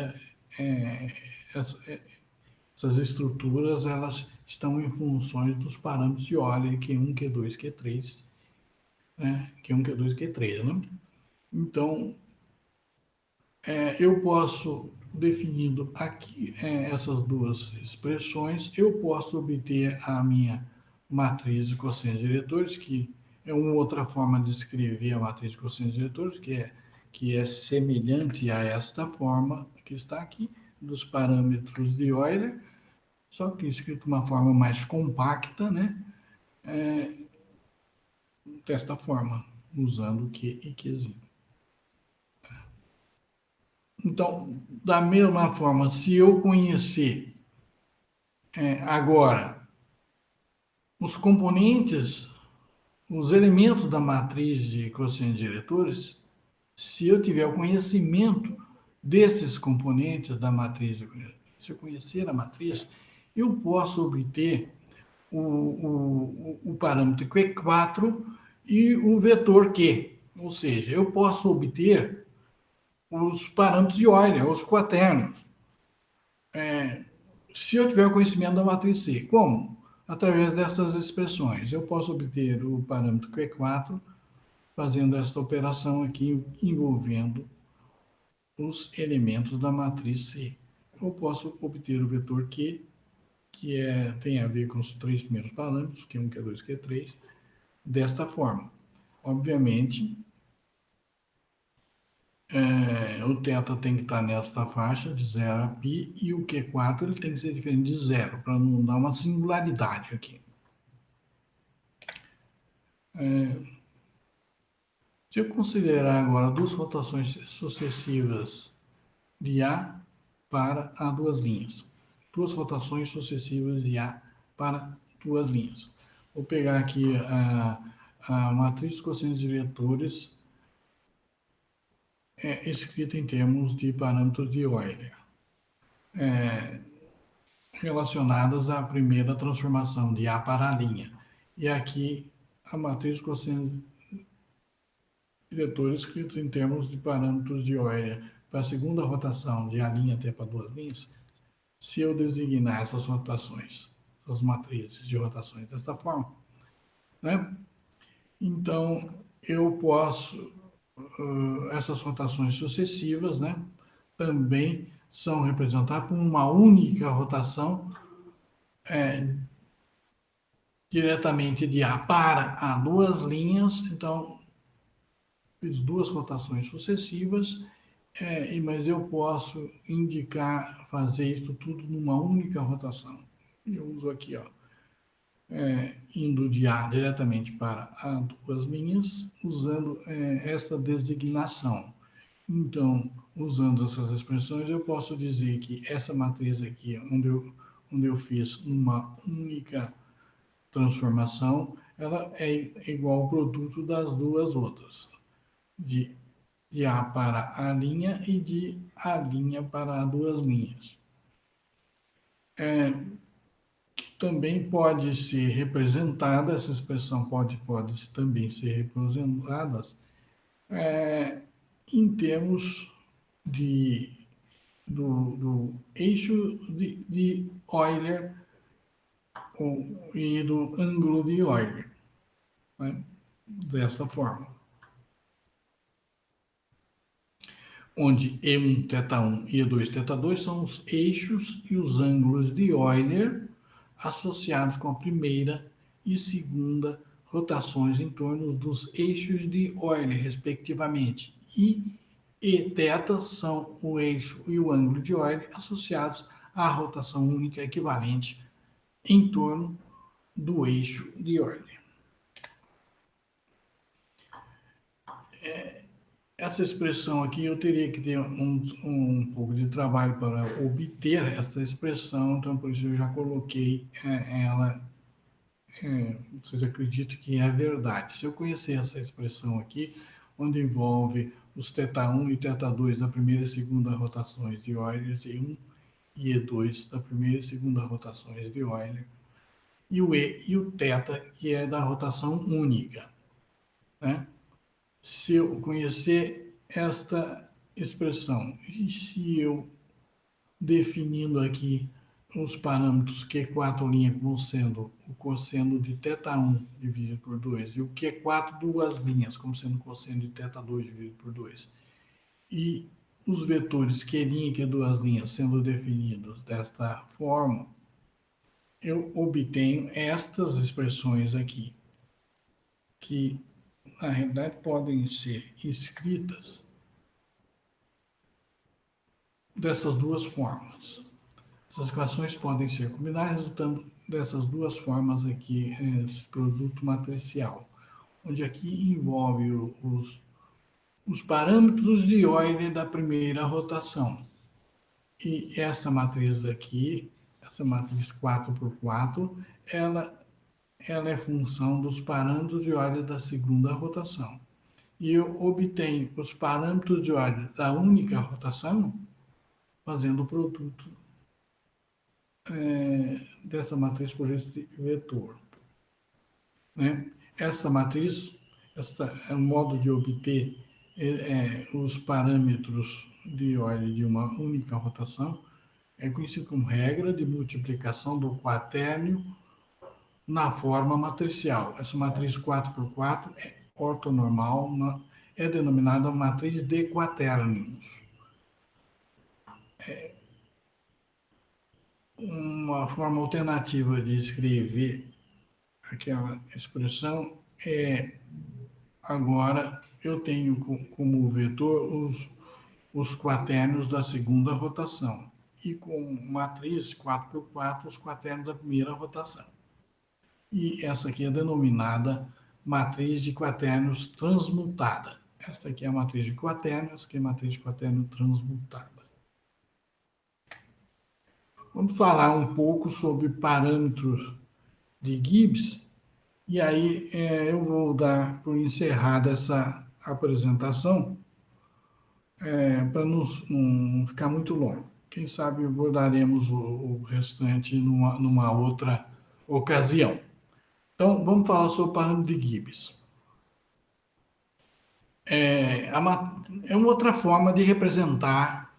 essas estruturas, elas estão em funções dos parâmetros de Euler, Q1, Q2, Q3, né? Q1, Q2, Q3, né? Então, eu posso, definindo aqui essas duas expressões, eu posso obter a minha matriz de cossenos diretores, que é uma outra forma de escrever a matriz de cossenos diretores, que é semelhante a esta forma que está aqui, dos parâmetros de Euler, só que escrito de uma forma mais compacta, né? Desta forma, usando Q e Qzinho. Então, da mesma forma, se eu conhecer agora os componentes, os elementos da matriz de quocientes diretores, se eu tiver o conhecimento desses componentes da matriz, se eu conhecer a matriz, eu posso obter o parâmetro Q4 e o vetor Q. Ou seja, eu posso obter os parâmetros de Euler, os quaternios. Se eu tiver o conhecimento da matriz C. Como? Através dessas expressões. Eu posso obter o parâmetro Q4 fazendo esta operação aqui envolvendo os elementos da matriz C. Eu posso obter o vetor Q, que tem a ver com os três primeiros parâmetros, Q1, Q2, Q3, desta forma. Obviamente, o θ tem que estar nesta faixa de 0 a π e o Q4 ele tem que ser diferente de 0, para não dar uma singularidade aqui. Se eu considerar agora duas rotações sucessivas de A para A duas linhas, duas rotações sucessivas de A para duas linhas. Vou pegar aqui a matriz de cossenos de vetores escrita em termos de parâmetros de Euler, relacionados à primeira transformação de A para A'. E aqui a matriz de cossenos de vetores escrita em termos de parâmetros de Euler para a segunda rotação de A' até para duas linhas. Se eu designar essas rotações, essas matrizes de rotações dessa forma, né? Então, eu posso, essas rotações sucessivas, né? Também são representadas por uma única rotação diretamente de A para A duas linhas. Então, fiz duas rotações sucessivas, mas eu posso indicar, fazer isso tudo numa única rotação. Eu uso aqui, ó, indo de A diretamente para A duas linhas, usando essa designação. Então, usando essas expressões, eu posso dizer que essa matriz aqui, onde eu fiz uma única transformação, ela é igual ao produto das duas outras, de A para A' e de A' para A duas linhas. Também pode ser representada, essa expressão pode também ser representada em termos do eixo de Euler e do ângulo de Euler, né? Desta forma, onde E1, θ1 e E2, θ2 são os eixos e os ângulos de Euler associados com a primeira e segunda rotações em torno dos eixos de Euler, respectivamente. E θ são o eixo e o ângulo de Euler associados à rotação única equivalente em torno do eixo de Euler. Essa expressão aqui eu teria que ter um pouco de trabalho para obter essa expressão, então por isso eu já coloquei ela. Vocês acreditam que é verdade. Se eu conhecer essa expressão aqui, onde envolve os θ1 e θ2 da primeira e segunda rotações de Euler, E1 e E2 da primeira e segunda rotações de Euler, e o E e o θ, que é da rotação única, né? Se eu conhecer esta expressão, e se eu definindo aqui os parâmetros Q4' como sendo o cosseno de θ1 dividido por 2 e o Q4 duas linhas como sendo o cosseno de θ2 dividido por 2. E os vetores Q' e Q duas linhas sendo definidos desta forma, eu obtenho estas expressões aqui, que na realidade podem ser escritas dessas duas formas. Essas equações podem ser combinadas, resultando dessas duas formas aqui, esse produto matricial, onde aqui envolve os parâmetros de Euler da primeira rotação. E essa matriz aqui, essa matriz 4x4, ela é função dos parâmetros de Euler da segunda rotação. E eu obtenho os parâmetros de Euler da única rotação fazendo o produto dessa matriz por esse vetor, né? Essa matriz, é um modo de obter os parâmetros de Euler de uma única rotação, é conhecido como regra de multiplicação do quaternio na forma matricial. Essa matriz 4x4 é ortonormal, é denominada matriz de quaternions. Uma forma alternativa de escrever aquela expressão agora eu tenho como vetor os quaternios da segunda rotação e com matriz 4x4 os quaternios da primeira rotação. E essa aqui é denominada matriz de quaternos transmutada. Esta aqui é a matriz de quaternos, que é a matriz de quaterno transmutada. Vamos falar um pouco sobre parâmetros de Gibbs, e aí eu vou dar por encerrada essa apresentação, para não ficar muito longo. Quem sabe abordaremos o restante numa outra ocasião. Então, vamos falar sobre o parâmetro de Gibbs. É uma outra forma de representar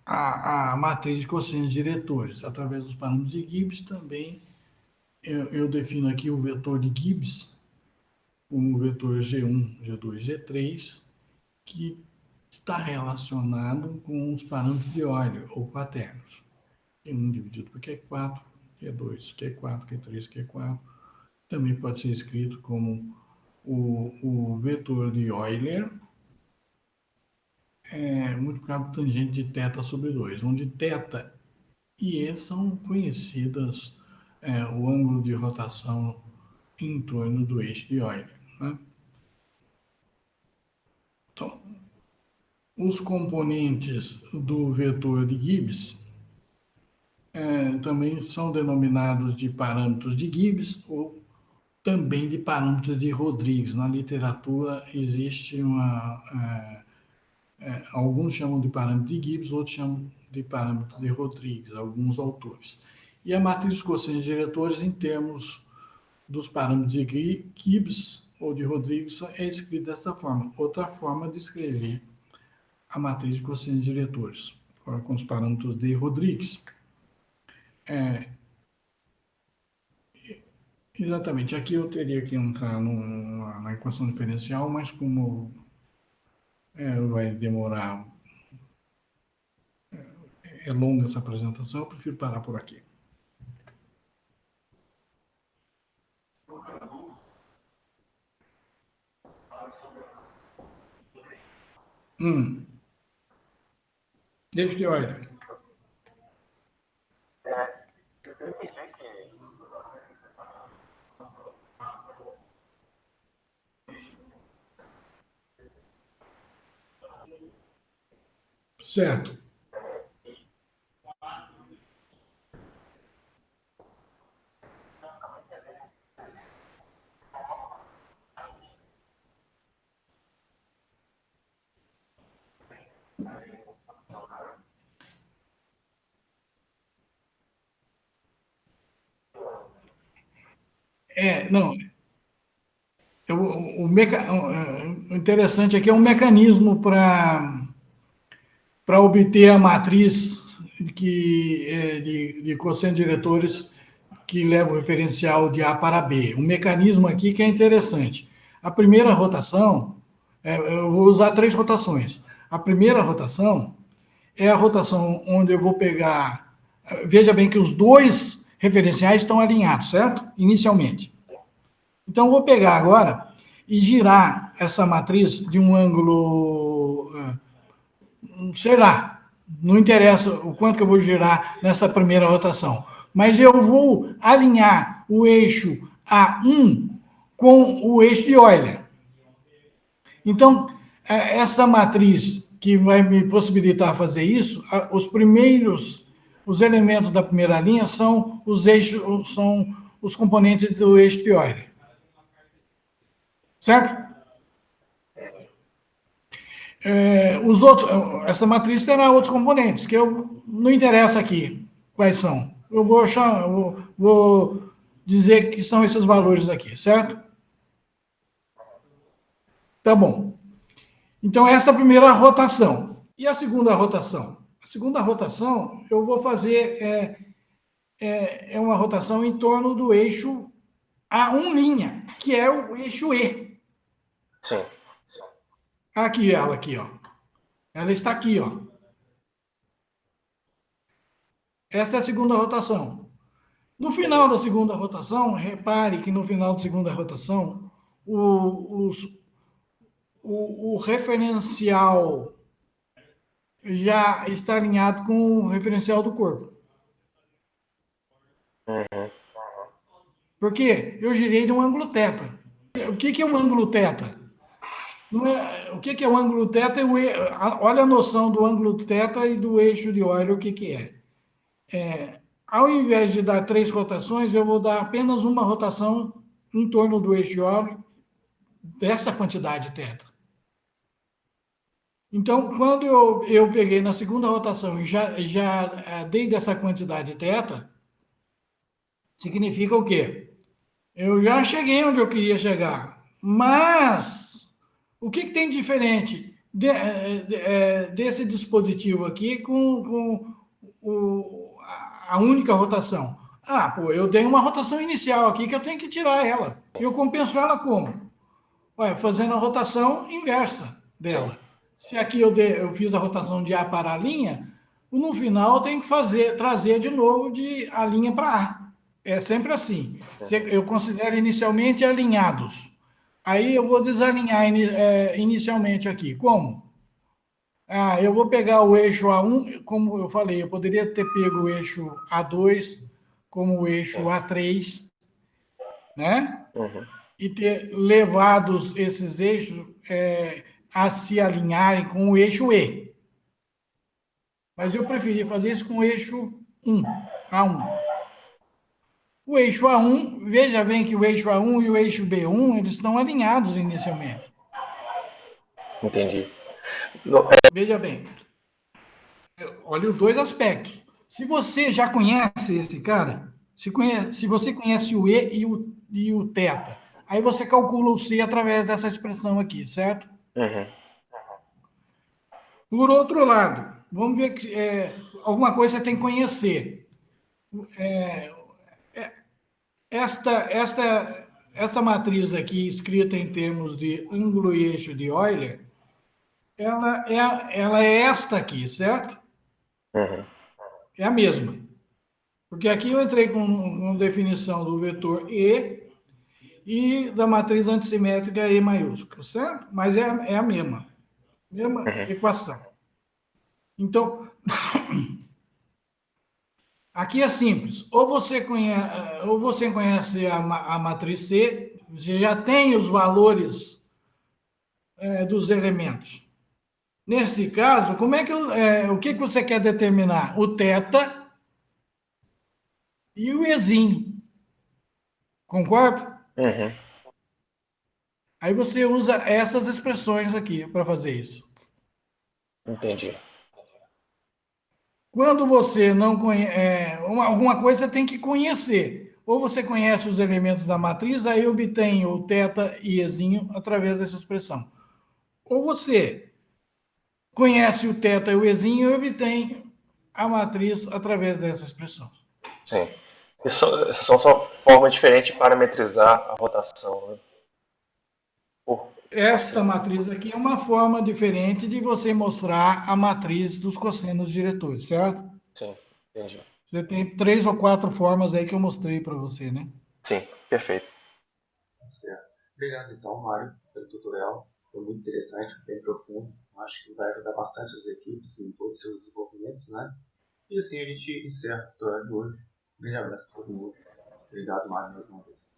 a matriz de quocientes diretores. Através dos parâmetros de Gibbs também eu defino aqui o vetor de Gibbs como o vetor G1, G2, G3, que está relacionado com os parâmetros de Euler, ou quaternos. Q1 dividido por Q4, Q2, Q4, Q3, Q4. Também pode ser escrito como o vetor de Euler multiplicado por tangente de θ sobre 2, onde θ e E são conhecidas o ângulo de rotação em torno do eixo de Euler. Né? Então, os componentes do vetor de Gibbs também são denominados de parâmetros de Gibbs ou também de parâmetros de Rodrigues. Na literatura existe alguns chamam de parâmetro de Gibbs, outros chamam de parâmetro de Rodrigues, alguns autores. E a matriz dos quocientes diretores, em termos dos parâmetros de Gibbs ou de Rodrigues, é escrita desta forma. Outra forma de escrever a matriz de quocientes diretores, com os parâmetros de Rodrigues. Exatamente, aqui eu teria que entrar na equação diferencial, mas como vai demorar, é longa essa apresentação, eu prefiro parar por aqui. Deixa eu olhar.
Eu entendi que
Certo. Não. O interessante aqui é um mecanismo para obter a matriz de quocientes diretores que leva o referencial de A para B. Um mecanismo aqui que é interessante. A primeira rotação, eu vou usar 3 rotações. A primeira rotação é a rotação onde eu vou pegar... Veja bem que os dois referenciais estão alinhados, certo? Inicialmente. Então, eu vou pegar agora e girar essa matriz de um ângulo, sei lá, não interessa o quanto que eu vou girar nessa primeira rotação, mas eu vou alinhar o eixo A1 com o eixo de Euler. Então, essa matriz que vai me possibilitar fazer isso, os elementos da primeira linha são os componentes do eixo de Euler. Certo? Essa matriz terá outros componentes, que eu não interessa aqui quais são. Eu vou dizer que são esses valores aqui, certo? Tá bom. Então, essa é a primeira rotação. E a segunda rotação? A segunda rotação, eu vou fazer uma rotação em torno do eixo A1', que é o eixo E.
sim.
Aqui ela, aqui, ó. Ela está aqui, ó. Esta é a segunda rotação. No final da segunda rotação, repare que no final da segunda rotação, o referencial já está alinhado com o referencial do corpo.
Uhum.
Por quê? Eu girei de um ângulo θ. O que é o ângulo θ? Não é, o que é o ângulo θ? Olha a noção do ângulo θ e do eixo de Euler, o que é? Ao invés de dar 3 rotações, eu vou dar apenas uma rotação em torno do eixo de Euler dessa quantidade θ. Então, quando eu peguei na segunda rotação e já dei dessa quantidade θ, significa o quê? Eu já cheguei onde eu queria chegar, mas o que tem de diferente desse dispositivo aqui com a única rotação? Ah, pô, eu dei uma rotação inicial aqui que eu tenho que tirar ela. Eu compenso ela como? Ué, fazendo a rotação inversa
Sim.
dela. Se aqui eu fiz a rotação de A para a linha, no final eu tenho que trazer de novo de a linha para A. É sempre assim. Eu considero inicialmente alinhados. Aí eu vou desalinhar inicialmente aqui. Como? Ah, eu vou pegar o eixo A1, como eu falei, eu poderia ter pego o eixo A2 como o eixo
Sim.
A3, né?
Uhum.
E ter levados esses eixos a se alinharem com o eixo E. Mas eu preferi fazer isso com o eixo 1, A1. O eixo A1, veja bem que o eixo A1 e o eixo B1, eles estão alinhados inicialmente.
Entendi.
Veja bem, olha os dois aspectos. Se você já conhece esse cara, se você conhece o E e o θ, aí você calcula o C através dessa expressão aqui, certo?
Uhum.
Por outro lado, vamos ver que alguma coisa você tem que conhecer. Esta matriz aqui, escrita em termos de ângulo e eixo de Euler, ela é esta aqui, certo?
Uhum.
É a mesma. Porque aqui eu entrei com definição do vetor e da matriz antissimétrica E maiúsculo, certo? Mas é a mesma
Uhum.
equação. Então, aqui é simples. Ou você conhece a matriz C, você já tem os valores dos elementos. Neste caso, o que você quer determinar? O θ e o ezinho. Concorda?
Uhum.
Aí você usa essas expressões aqui para fazer isso.
Entendi.
Quando você não conhece, alguma coisa você tem que conhecer. Ou você conhece os elementos da matriz, aí obtém o θ e ezinho através dessa expressão. Ou você conhece o θ e o ezinho e obtém a matriz através dessa expressão.
Sim. São só formas diferentes de parametrizar a rotação, né? Por,
Esta
assim.
matriz aqui é uma forma diferente de você mostrar a matriz dos cossenos diretores, certo?
Sim, entendi.
Você tem 3 ou 4 formas aí que eu mostrei para você, né?
Sim, perfeito.
Certo. Obrigado, então, Mário, pelo tutorial. Foi muito interessante, bem profundo. Acho que vai ajudar bastante as equipes em todos os seus desenvolvimentos, né? E assim a gente encerra o tutorial de hoje. Um grande abraço para todo mundo. Obrigado, Mário, mais uma vez.